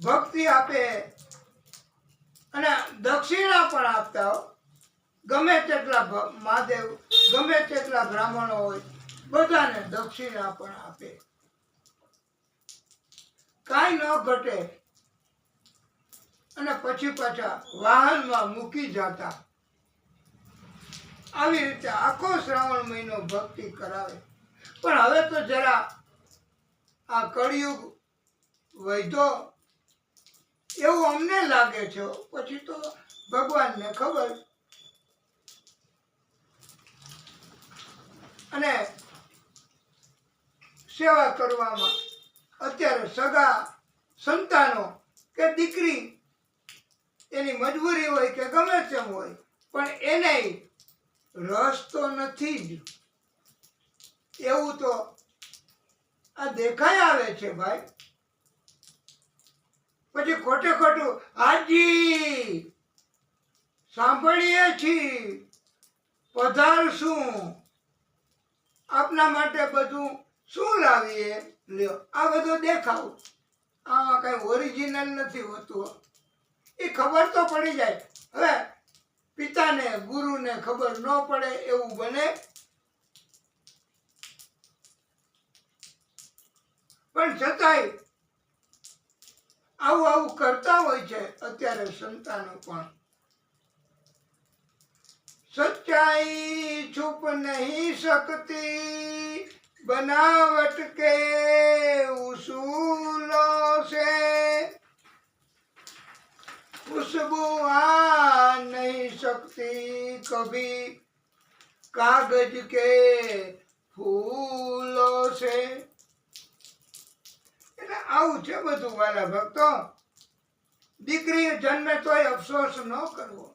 ભક્તિ આપે અને દક્ષિણા પણ આપતા હો. ગમે તેટલા મહાદેવ, ગમે તેટલા બ્રાહ્મણો હોય, બધાને દક્ષિણા પણ આપે. કાંઈ ન ઘટે. અને પછી પાછા વાહનમાં મૂકી જતા. આવી રીતે આખો શ્રાવણ મહિનો ભક્તિ કરાવે. પણ હવે તો જરા આ કળિયુગ વૈધો એવું અમને લાગે છે. પછી તો ભગવાનને ખબર. અને સેવા કરવામાં અત્યારે સગા સંતાનો કે દીકરી એની મજબૂરી હોય કે ગમે તેમ હોય, પણ એને રસ તો નથી જ. એવું તો આ દેખાઈ આવે છે ભાઈ. પછી ખોટે ખોટું હાજી સાંભળીએ છીએ, પધારશું, આપના માટે બધું શું લાવીએ, લ્યો. આ બધું દેખાવ, આમાં કઈ ઓરિજિનલ નથી હોતું. એ ખબર તો પડી જાય. હવે પિતાને ગુરુને ખબર ન પડે એવું બને. પણ છતાંય આવું કરતા હોય છે અત્યારે સંતાનો પણ. सच्चाई छुप नहीं सकती बनावट के उसूलों से, खुशबू आ नहीं सकती कभी कागज के फूलों से. એટલે આવું છે બધું વાલા ભક્તો. દીકરી જન્મે તોય અફસોસ ન કરવો.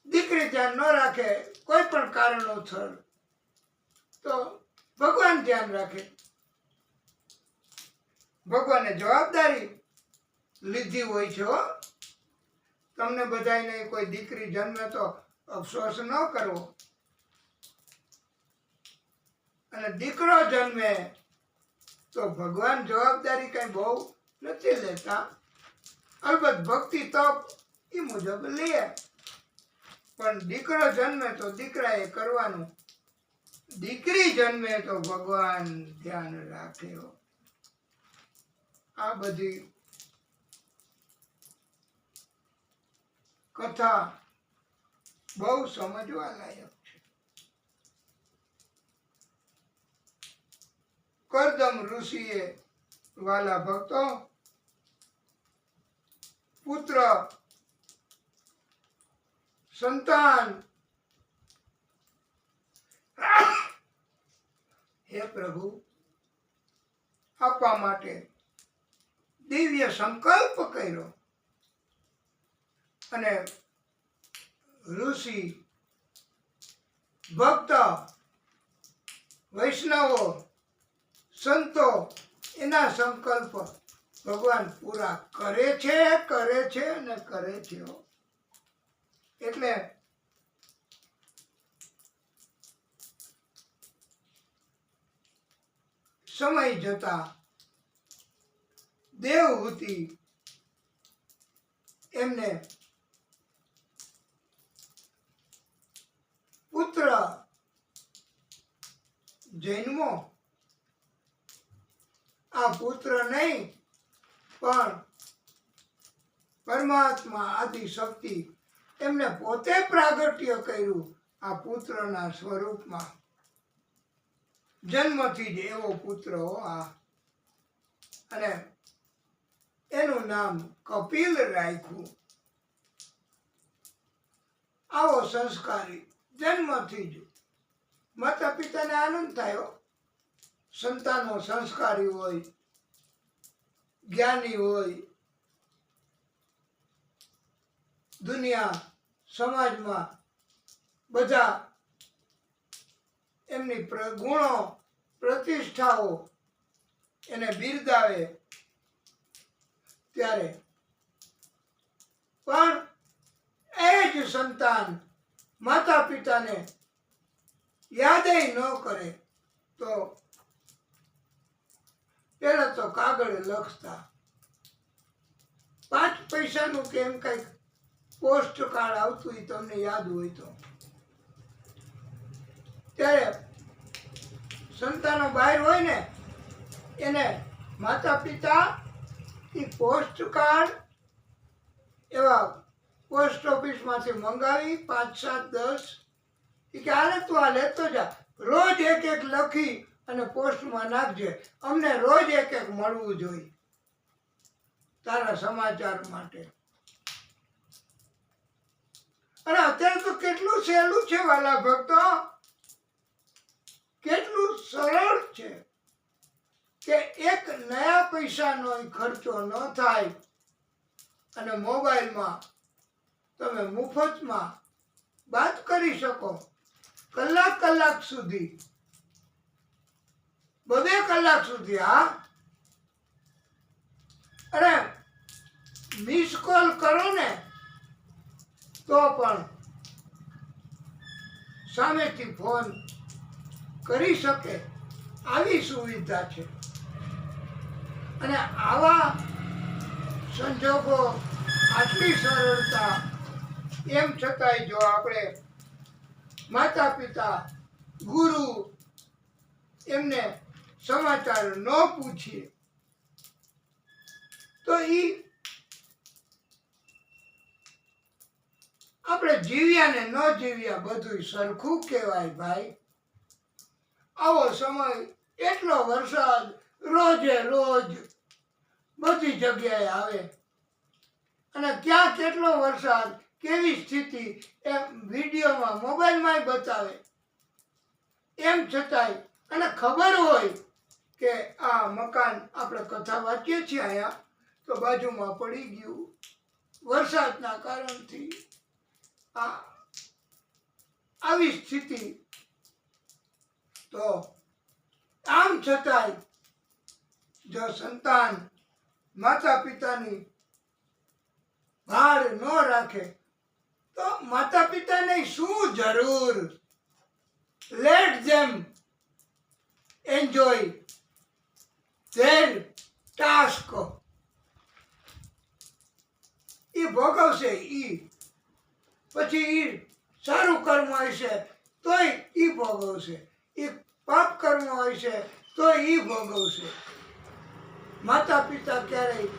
દીકરી ધ્યાન ન રાખે કોઈ પણ કારણોસર તો ભગવાન ધ્યાન રાખે. ભગવાને જવાબદારી લીધી હોય છે હો. તમને બધાને કોઈ દીકરી જન્મે તો અફસોસ ન કરવો, અને દીકરો જન્મે તો ભગવાન જવાબદારી કઈ બહુ નથી લેતા. અલબત્ત ભક્તિ તપ એ મુજબ લે, પણ દીકરો જન્મે તો દીકરાએ કરવાનું, દીકરી જન્મે તો ભગવાન ધ્યાન રાખે. આ બધી કથા બહુ સમજવા લાયક છે. કરદમ ઋષિએ વાલા ભક્તો પુત્ર સંતાન હે પ્રભુ આપવા માટે દિવ્ય સંકલ્પ કર્યો, અને ઋષિ ભક્ત વૈષ્ણવો સંતો એના સંકલ્પ ભગવાન પૂરા કરે છે અને કરે છે. એટલે સમય જતા દેવહૂતિ એમને પુત્ર જન્મો. આ પુત્ર નહીં પણ પરમાત્મા આદિ શક્તિ એમને પોતે પ્રાગટ્ય કર્યું આ પુત્રના સ્વરૂપમાં. જન્મથી જ એવો પુત્ર આ, અને એનું નામ કપિલ રાખ્યું. આવો સંસ્કારી જન્મથી જ માતા પિતાને આનંદ થયો. સંતાનો સંસ્કારી હોય, જ્ઞાની હોય, દુનિયા સમાજમાં બધા એમની ગુણો પ્રતિષ્ઠાઓ એને બિરદાવે, ત્યારે પણ એ જ સંતાન માતા પિતાને યાદય ન કરે તો પેલા તો કાગળ લખતા. 5 પૈસાનું કેમ કઈક પોસ્ટ કાર્ડ આવતું, એ તમને યાદ હોય તો. ત્યારે સંતાનો બહાર હોય ને એને માતા પિતા એ પોસ્ટ કાર્ડ એવા પોસ્ટ ઓફિસમાંથી મંગાવી 5, 7, 10 એ કે હાલે તું આ લેતો જા, રોજ એક એક લખી અને પોસ્ટમાં નાખજે, અમને રોજ એક એક મળવું જોઈએ તારા સમાચાર માટે. અને અત્યારે તો કેટલું સહેલું છે વાલા ભક્તો, કેટલું સરળ છે કે એક નયા પૈસાનો ખર્ચો ન થાય, અને મોબાઈલમાં તમે મુફતમાં વાત કરી શકો. કલાક સુધી, 2 કલાક સુધી. હા, અરે મિસ કોલ કરો ને તો પણ સામેથી ફોન કરી શકે, આવી સુવિધા છે. અને આવા સંજોગો, આટલી સરળતા, એમ છતાંય જો આપણે માતા પિતા ગુરુ એમને સમાચાર ન પૂછીએ તો આપણે જીવ્યા ને ન જીવ્યા બધું સરખું કહેવાય ભાઈ. આવો સમય, એટલો વરસાદ રોજે રોજ બધી જગ્યાએ આવે, અને ક્યાં કેટલો વરસાદ, કેવી સ્થિતિ એમ વિડીયોમાં મોબાઈલમાં બતાવે. એમ છતાંય અને ખબર હોય કે આ મકાન આપણે કથા વાંચીએ છીએ અહીંયા તો બાજુમાં પડી ગયું વરસાદના કારણથી. આવી સ્થિતિ તો આમ છતાંય જો સંતાન માતા પિતાની ભાળ ન રાખે તો માતા પિતાને શું જરૂર? Let them enjoy their task. એ ભોગવશે. પછી સારું કર્મ હશે તોય એ ભોગવશે, એ પાપ કર્મ હશે તો એ ભોગવશે. માતા પિતા ક્યારેય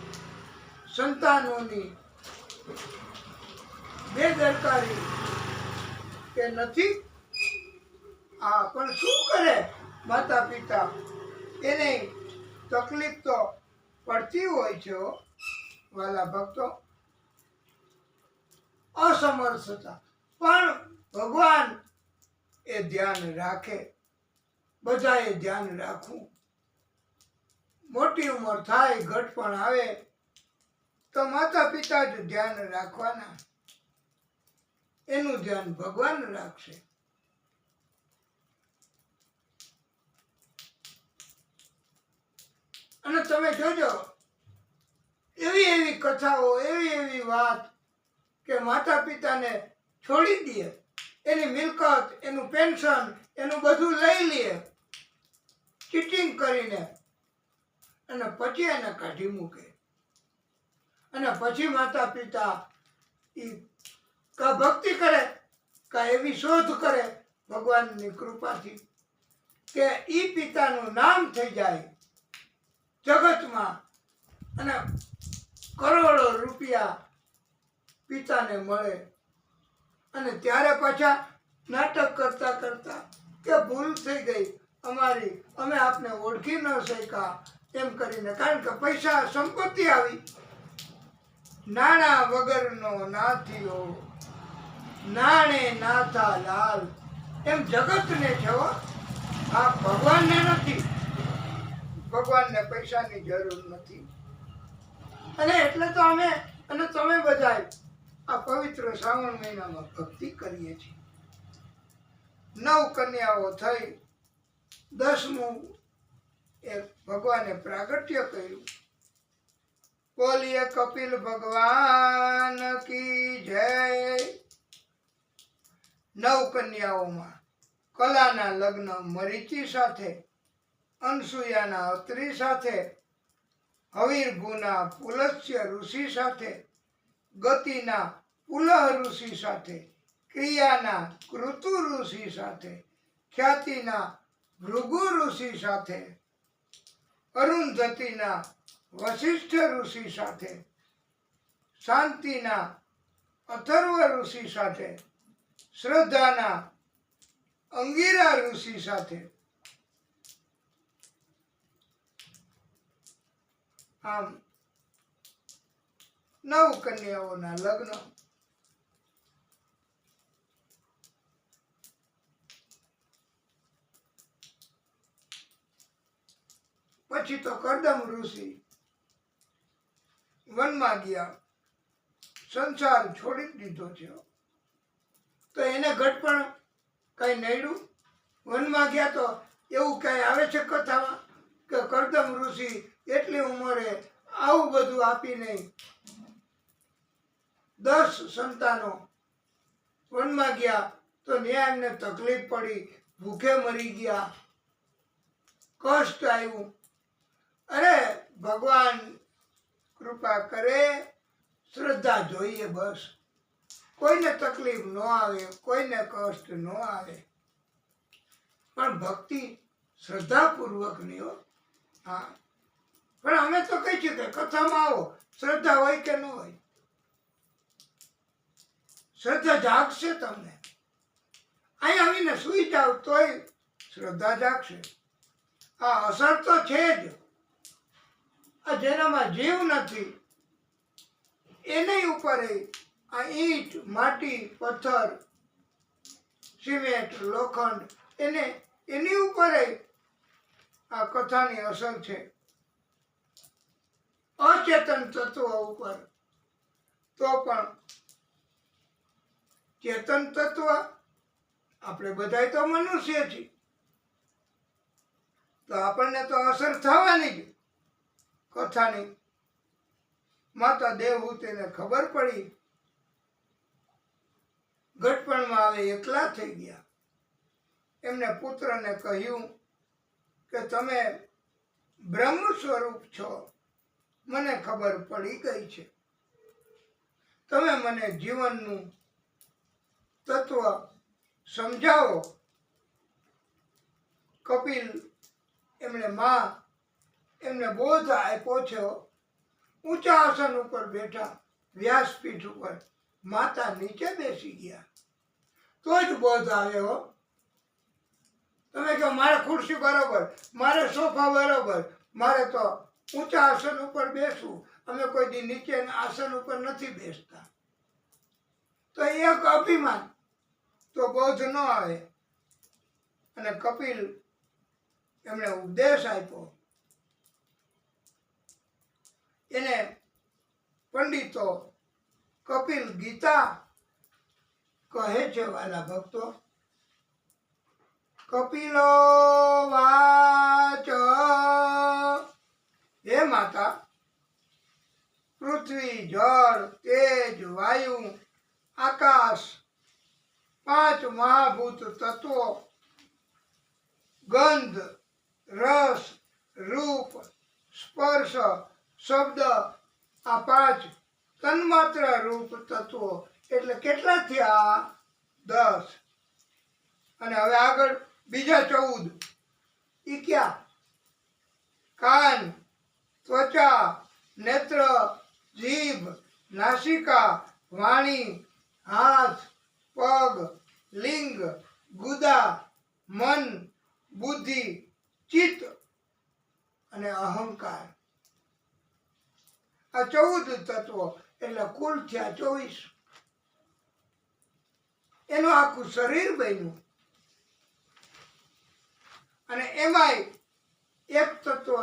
સંતાનોની બેદરકારી કે નથી. પણ શું કરે માતા પિતા? એને તકલીફ તો પડતી હોય છે વાલા ભક્તો. અસમર્થતા પણ ભગવાન એ ધ્યાન રાખે. બધાએ ધ્યાન રાખવું. મોટી ઉંમર થાય, ઘટપણ આવે તો માતા પિતા જ ધ્યાન રાખવાના. એનું ધ્યાન ભગવાન રાખશે. અને તમે જોજો એવી એવી કથાઓ, એવી એવી વાત કે માતા પિતાને છોડી દે, એની મિલકત, એનું પેન્શન, એનું બધું લઈ લે ચીટિંગ કરીને, અને પછી એને કાઢી મૂકે. અને પછી માતા પિતા કા ભક્તિ કરે કા એવી શોધ કરે ભગવાનની કૃપાથી કે ઈ પિતાનું નામ થઈ જાય જગતમાં, અને કરોડો રૂપિયા પિતાને મળે. અને ત્યારે પાછા નાટક કરતા કરતા કે ભૂલ થઈ ગઈ અમારી, અમે આપને ઓળખી ન શક્યા એમ કરીને. કારણ કે પૈસા સંપત્તિ આવી. નાણા વગરનો નાથીઓ, નાણે નાથા લાલ, એમ જગતને છે. આ ભગવાનને નથી. ભગવાનને પૈસાની જરૂર નથી. અને એટલે તો અમે અને તમે બધા આ પવિત્ર શ્રાવણ મહિનામાં ભક્તિ કરીએ છીએ. 9 કન્યાઓ થઈ, 10મું એ ભગવાને પ્રાગટ્ય કર્યું. બોલીએ કપિલ ભગવાન કી જય. 9 કન્યાઓમાં કલાના લગ્ન મરીચી સાથે, અનસુયાના અત્રી સાથે, હવિર્ભુના પુલસ્ય ઋષિ સાથે, ગતિના પુલહ ઋષિ સાથે, ક્રિયાના કૃતુ ઋષિ સાથે, ખ્યાતિના ભૃગુ ઋષિ સાથે, અરુંધતીના વશિષ્ઠ ઋષિ સાથે, શાંતિના અથર્વ ઋષિ સાથે, શ્રદ્ધાના અંગીરા ઋષિ સાથે. આમ 9 કન્યાઓના લગ્ન. પછી તો કરદમ ઋષિ વનમાં ગયા, સંસાર છોડી દીધો છે. તો એને ઘટપણ કઈ નડ્યું? વનમાં ગયા તો એવું કઈ આવે છે કથામાં કે કરદમ ઋષિ એટલી ઉંમરે આવું બધું આપીને 10 સંતાનો વનમાં ગયા તો ન્યાય એમને તકલીફ પડી, ભૂખે મરી ગયા, કષ્ટ આવ્યું. અરે ભગવાન કૃપા કરે, શ્રદ્ધા જોઈએ બસ. કોઈને તકલીફ ન આવે, કોઈને કષ્ટ ન આવે, પણ ભક્તિ શ્રદ્ધાપૂર્વકની હો. હા, પણ અમે તો કહી છીએ કે કથામાં આવો, શ્રદ્ધા હોય કે ન હોય, શ્રદ્ધા જાગશે તમને. અહીં આવીને સુઈ જાવ તોય શ્રદ્ધા જાગશે. આ અસર તો છે જ. આ જેનામાં જીવ નથી એની ઉપર આ ઈંટ, માટી, પથ્થર, સિમેન્ટ, લોખંડ, એની ઉપર આ કથાની અસર છે. અચેતન તત્વો ઉપર તો પણ ચેતન તત્વ આપણે બધા તો મનુષ્ય છીએ, તો તો આપણને તો અસર થવાની જ કથાની. માતા દેવહૂતિને ખબર પડી, ઘટપણમાં આવે એકલા થઈ ગયા. એમને પુત્રને કહ્યું કે તમે બ્રહ્મ સ્વરૂપ છો, મને ખબર પડી ગઈ છે. તમે મને જીવનનું તત્વ સમજાવો. કપિલ એમને બોધ આપ્યો છે. ઊંચા આસન ઉપર બેઠા, વ્યાસપીઠ ઉપર. માતા નીચે બેસી ગયા. તો જ બોધ આવ્યો. તમે કહો મારે ખુરશી બરોબર, મારે સોફા બરોબર, મારે તો ઊંચા આસન ઉપર બેસવું, અમે કોઈ દી નીચે આસન ઉપર નથી બેસતા. તો એક અભિમાન, તો બોધ ન આવે. અને કપિલ એમણે ઉપદેશ આપ્યો. એને પંડિતો કપિલ ગીતા કહે છે. વાલા ભક્તો, કપિલો વાચ, હે માતા, પૃથ્વી, જળ, તેજ, વાયુ, આકાશ, 5 મહાભૂત તત્વો, ગંધ, રસ, રૂપ, સ્પર્શ, શબ્દ, આ 5 તન્માત્ર રૂપ તત્વો એટલે કેટલા થયા? 10. અને હવે આગળ બીજા 14. ઈ ક્યાં? કાન, ત્વચા, નેત્ર, જીભ, નાસિકા, વાણી, હાથ, પગ, લિંગ, ગુદા, મન, બુદ્ધિ, ચિત્ત અને અહંકાર. આ 14 તત્વો એટલે કુલ થયા 24. એનું આખું શરીર બન્યું. અને એમાંય એક તત્વ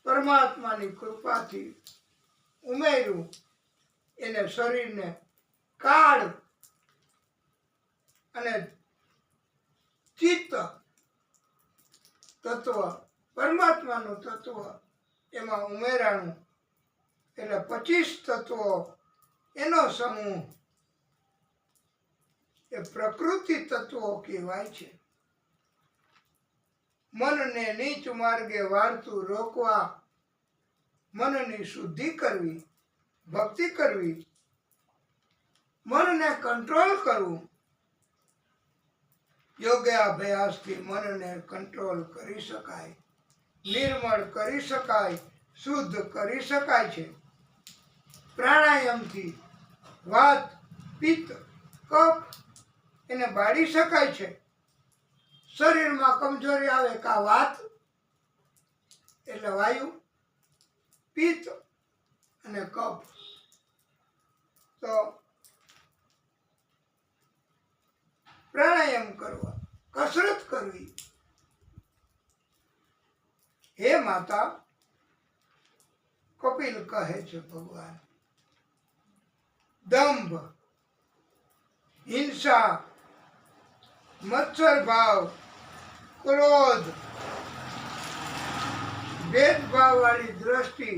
પરમાત્માની કૃપાથી ઉમેર્યું. એને શરીરને કાળ અને ચિત્ત તત્વ, પરમાત્માનું તત્વ એમાં ઉમેરાણું. એટલે 25 તત્વો એનો સમૂહ એ પ્રકૃતિ તત્વો કહેવાય છે. મનને નીચ માર્ગે વાળતું રોકવા, મનની શુદ્ધિ કરવી, ભક્તિ કરવી, મનને કંટ્રોલ કરવું. યોગાભ્યાસથી મનને કંટ્રોલ કરી શકાય, નિર્મળ કરી શકાય, શુદ્ધ કરી શકાય છે. પ્રાણાયામથી વાત, પિત્ત, કફ એને બાળી શકાય છે. શરીરમાં કમજોરી આવે કા વાત એટલે વાયુ, પિત્ત અને કફ. તો પ્રાણાયામ કરવા, કસરત કરવી. હે માતા, કપિલ કહે છે ભગવાન, દંભ, હિંસા, મત્સર ભાવ, ક્રોધ, ભેદભાવ વાળી દ્રષ્ટિ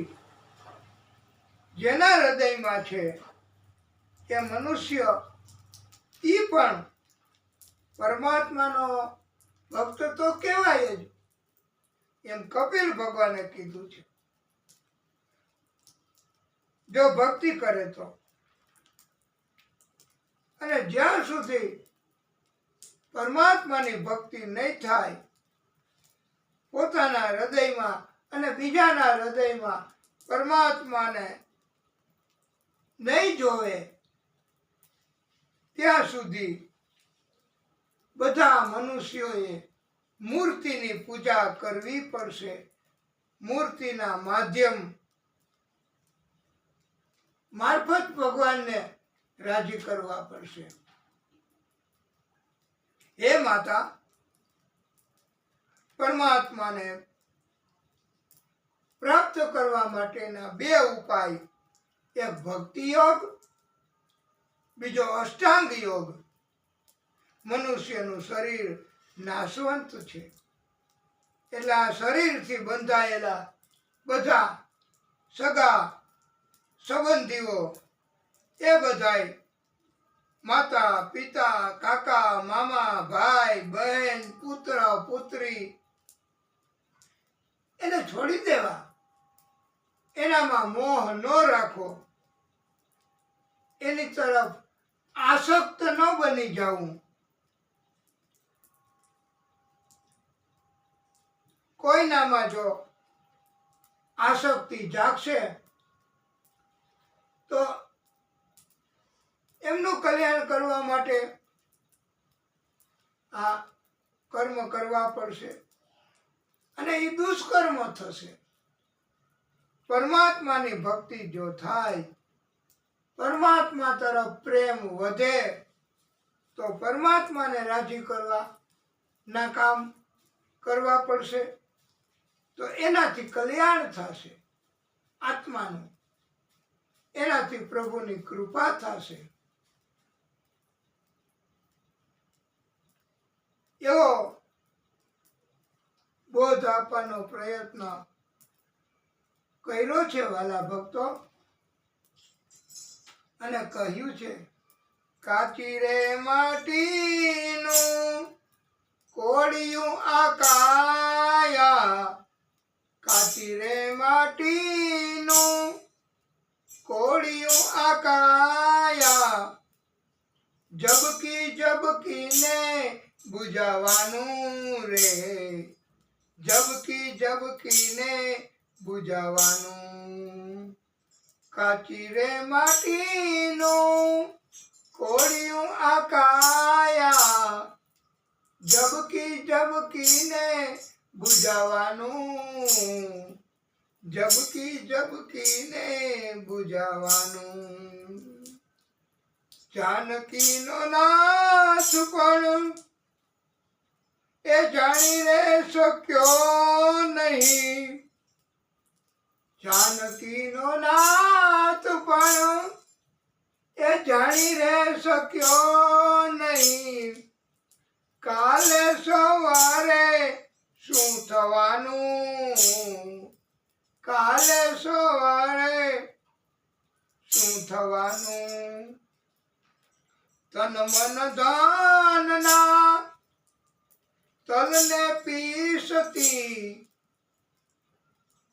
જેના હૃદયમાં છે એ મનુષ્ય ઈ પણ પરમાત્માનો ભક્ત તો કહેવાય જ. એમ કપિલ ભગવાને કીધું છે. જો ભક્તિ કરે તો. અને જ્યાં સુધી પરમાત્માની ભક્તિ નહીં થાય, પોતાના હૃદયમાં અને બીજાના હૃદયમાં પરમાત્માને નહીં જોવે, ત્યાં સુધી બધા મનુષ્યોએ મૂર્તિની પૂજા કરવી પડશે. મૂર્તિના માધ્યમ મારફત ભગવાનને રાજી કરવા પડશે. હે માતા, પરમાત્માને પ્રાપ્ત કરવા માટેના 2 ઉપાય, એક ભક્તિ યોગ, બીજો અષ્ટાંગ યોગ. મનુષ્યનું શરીર નાશવંત છે. એટલે આ શરીરથી બંધાયેલા બધા સગા સંબંધીઓ એ બધાય માતા પિતા કાકા મામા ભાઈ બહેન પુત્ર પુત્રી એને છોડી દેવા, એનામાં મોહ ન રાખો, એની તરફ આસક્ત ન બની જવું. કોઈનામાં જો આસક્તિ જાગશે તો એમનું કલ્યાણ કરવા માટે આ કર્મ કરવા પડશે અને એ દુષ્કર્મ થશે. પરમાત્માની ભક્તિ જો થાય, પરમાત્મા તરફ પ્રેમ વધે તો પરમાત્માને રાજી કરવા ના કામ કરવા પડશે. તો એનાથી કલ્યાણ થશે આત્માનું, એનાથી પ્રભુની કૃપા થશે. એવો બોધ આપવાનો પ્રયત્ન કર્યો છે વાલા ભક્તો, અને કહ્યું છે કાચી રે માટીનું કોડિયું આ કાયા, કાચી રે માટીનું કોડિયું આ કાયા, જબકી જબકીને બુજાવાનું રે, જબકી જબકીને બુજાવાનું. કાચી રે માટીનું કોડિયું આ કાયા, જબકી જબકીને બુજાવાનું, જબકી જબકીને બુજાવાનું. જાનકીનો નાથ પણ એ જાણી રે શક્યો નહીં, જાનકીનો નાથ પણ એ જાણી રે શક્યો નહીં. કાલે સવારે શું થવાનું, કાલે સવારે શું થવાનું. તન મન ધનના તલને પીસતી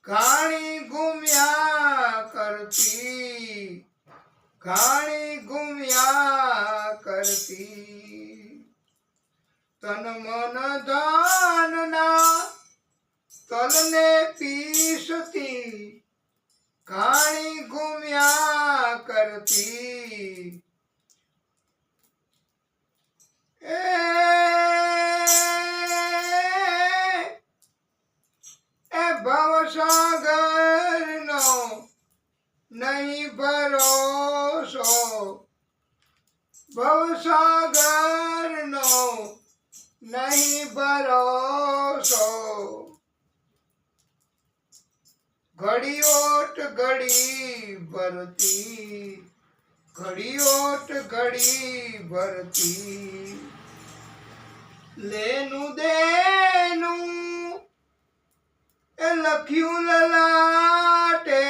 ઘાણી ગુમ્યા કરતી, ઘાણી ગુમ્યા કરતી. તન મન ધનના તલને પીસતી ઘાણી ગુમ્યા કરતી. એ ભવસાગરનો નહીં ભરોસો, ભવસાગરનો નહીં ભરોસો. ઘડીઓટ ઘડી ભરતી, ઘડીઓટ ઘડી ભરતી. લેનું દેનું એ લખ્યું લલાટે,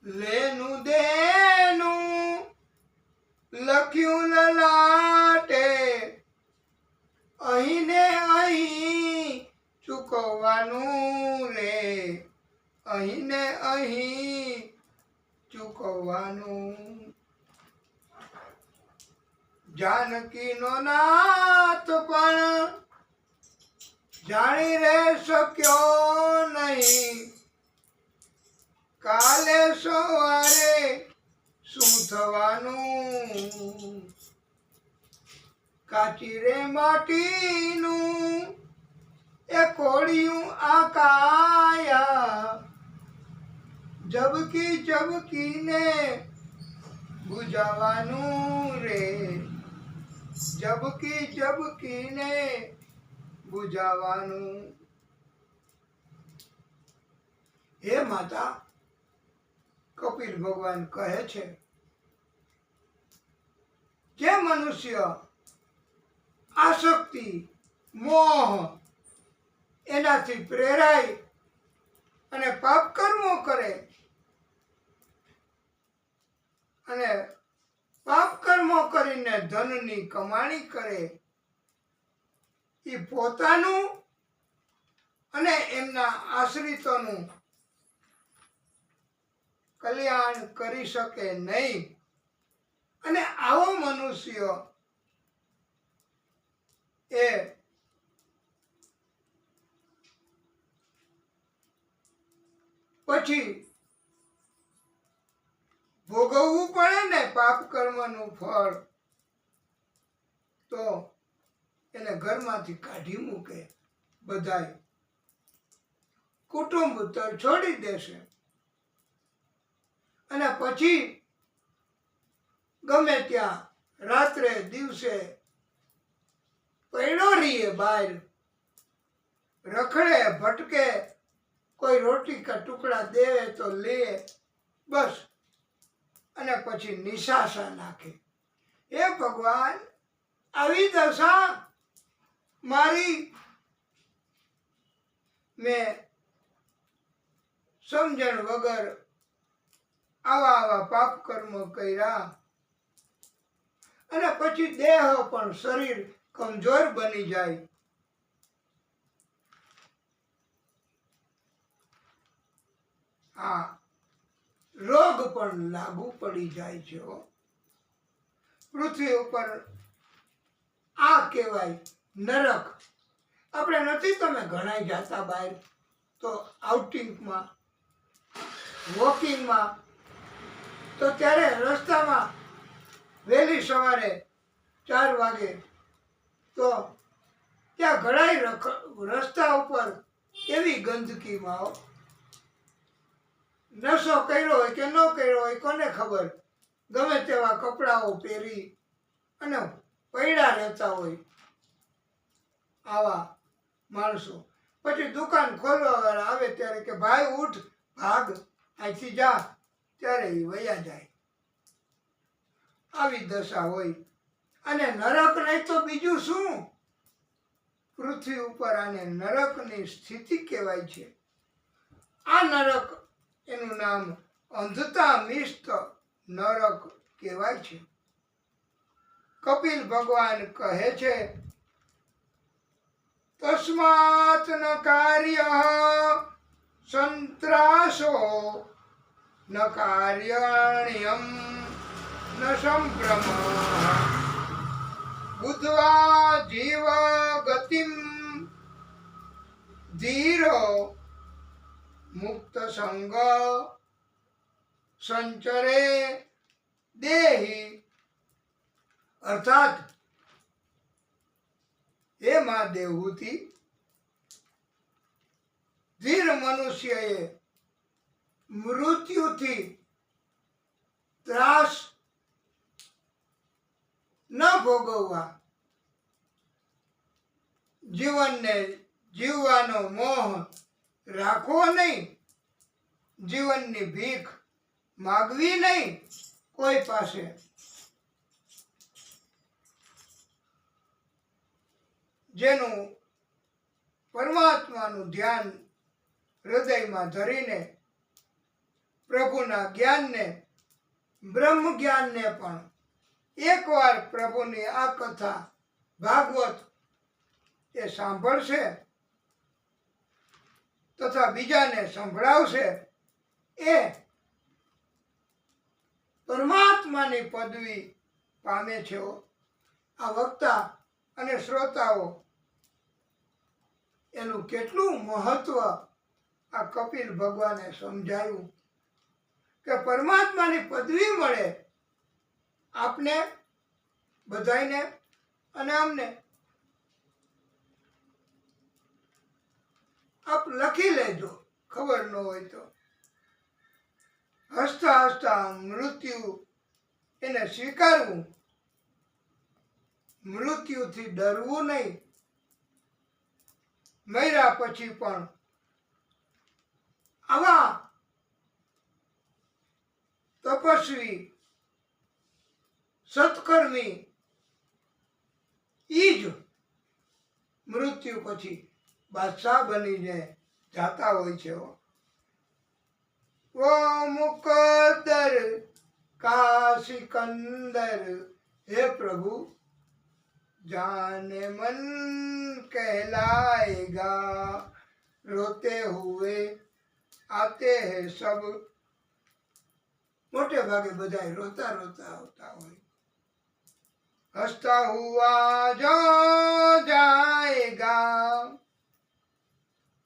લેનું દેનું લખ્યું લલાટે. અહીં ને અહીં ચૂકવવાનું રે, અહીં ને અહીં ચૂકવવાનું. જાનકીનો નાથ પણ જાણી રે શક્યો નહીં, કાલે સવારે શું થવાનું. કાચી રે માટીનું એ કોડિયું આ કાયા, જબકી જબકીને બુજાવાનું રે, જબકી જબકીને બુજાવાનું. હે માતા, કપિલ ભગવાન કહે છે જે મનુષ્ય આસક્તિ મોહ એનાથી પ્રેરાય અને પાપ કર્મો કરે અને પાપ કર્મો કરીને ધનની કમાણી કરે, એ પોતાનું અને એમના આશ્રિતોનું કલ્યાણ કરી શકે નહીં. અને આવો મનુષ્ય એ પછી ભોગવવું પડે ને પાપ કર્મનું ફળ, તો એને ઘરમાંથી કાઢી મૂકે, બધાય કુટુંબ તો છોડી દેશે. અને પછી ગમે ત્યાં રાત્રે દિવસે પડ્યો રહીએ, બહાર રખડે ભટકે, કોઈ રોટી કા ટુકડા દે તો લે, બસ. અને પછી નિશાસા નાખે, હે ભગવાન, આવી દશા મારી, મેં સમજણ વગર આવા પાપ કર્મ કર્યા. અને પછી દેહ પણ શરીર કમજોર બની જાય. હા, રોગ પણ લાગુ પડી જાય છે. પૃથ્વી ઉપર આ કહેવાય નરક. આપણે નથી તમે ઘણા જાતા બહાર તો આઉટિંગમાં, વોકિંગમાં, તો ત્યારે રસ્તામાં વહેલી સવારે 4 વાગે તો ત્યાં ઘણાય રસ્તા ઉપર એવી ગંદકીમાં નશો કર્યો હોય કે ન કર્યો હોય કોને ખબર, ગમે તેવા કપડાઓ પહેરી અને પડ્યા રહેતા હોય આવા માણસો. પછી દુકાન ખોલવા વાળા આવે ત્યારે કે ભાઈ ઉઠ, ભાગ, અહીંથી જા, ત્યારે એ વયા જાય. આવી દશા હોય. અને નરક નહીં તો બીજું શું? પૃથ્વી ઉપર આને નરકની સ્થિતિ કહેવાય છે. આ નરક, એનું નામ અંધતા મિષ્ટ નરક કહેવાય છે. કપિલ ભગવાન કહે છે, તસ્માત ન કાર્ય સંત્રાસો ન કાર્યણ્યમ ન સંભ્રમ બુદ્ધ્વા જીવ ગતિમ ધીરો મુક્ત સંગ સંચરે દેહી. અર્થાત હે મા દેવહૂતિ, ધીર મનુષ્યએ મૃત્યુથી ત્રાસ ન ભોગવવા, જીવનને જીવવાનો મોહ રાખવો નહીં, જીવનની ભીખ માગવી નહીં કોઈ પાસે, જેનું પરમાત્માનું ધ્યાન હૃદયમાં ધરીને પ્રભુના જ્ઞાનને, બ્રહ્મ જ્ઞાનને પણ એકવાર પ્રભુની આ કથા ભાગવત એ સાંભળશે તથા બીજાને સંભળાવશે, એ પરમાત્માની પદવી પામે છે. આ વક્તા અને શ્રોતાઓ, એનું કેટલું મહત્વ આ કપિલ ભગવાને સમજાયું કે પરમાત્માની પદવી મળે આપને બધાયને અને અમને. આપ લખી લેજો, ખબર ન હોય તો. હસતા હસતા મૃત્યુ એને સ્વીકારવું, મૃત્યુથી ડરવું નહીં. મર્યા પછી પણ આવા તપસ્વી સત્કર્મી ઈ જ મૃત્યુ પછી બાદશાહ બનીને જાતા હોય છે વો મુકદ્દર કા સિકંદર હે પ્રભુ जाने मन कहलाएगा रोते हुए आते हैं सब मोटे भागे बधाई रोता रोता होता હોય हंसता हुआ जो जाएगा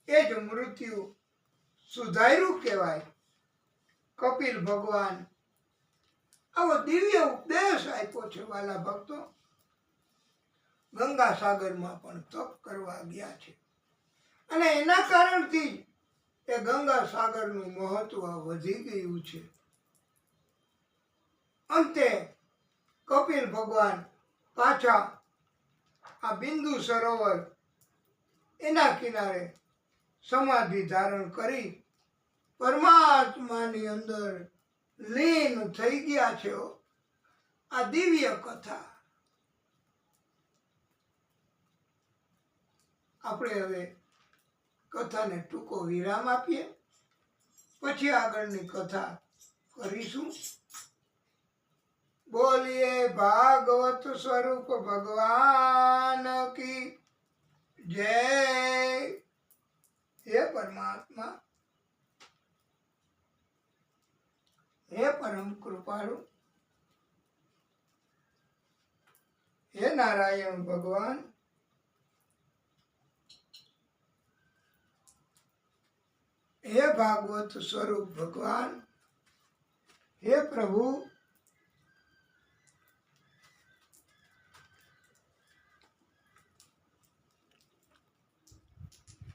એ જ મૃત્યુ સુધાર્યું કહેવાય કપિલ ભગવાન આવો દિવ્ય ઉપદેશ આપ્યો છે વાલા ભક્તો ગંગા સાગરમાં પણ તપ કરવા ગયા છે અને એના કારણથી એ ગંગા સાગરનું મહત્વ વધી ગયું છે અંતે કપિલ ભગવાન પાછા આ બિંદુ સરોવર એના કિનારે સમાધિ ધારણ કરી પરમાત્માની અંદર લીન થઈ ગયા છે આ દિવ્ય કથા આપણે હવે કથાને ટૂંકો વિરામ આપીએ પછી આગળની કથા કરીશું બોલીએ ભાગવત સ્વરૂપ ભગવાન કી જય હે પરમાત્મા હે પરમ કૃપાળુ હે નારાયણ ભગવાન હે ભાગવત સ્વરૂપ ભગવાન હે પ્રભુ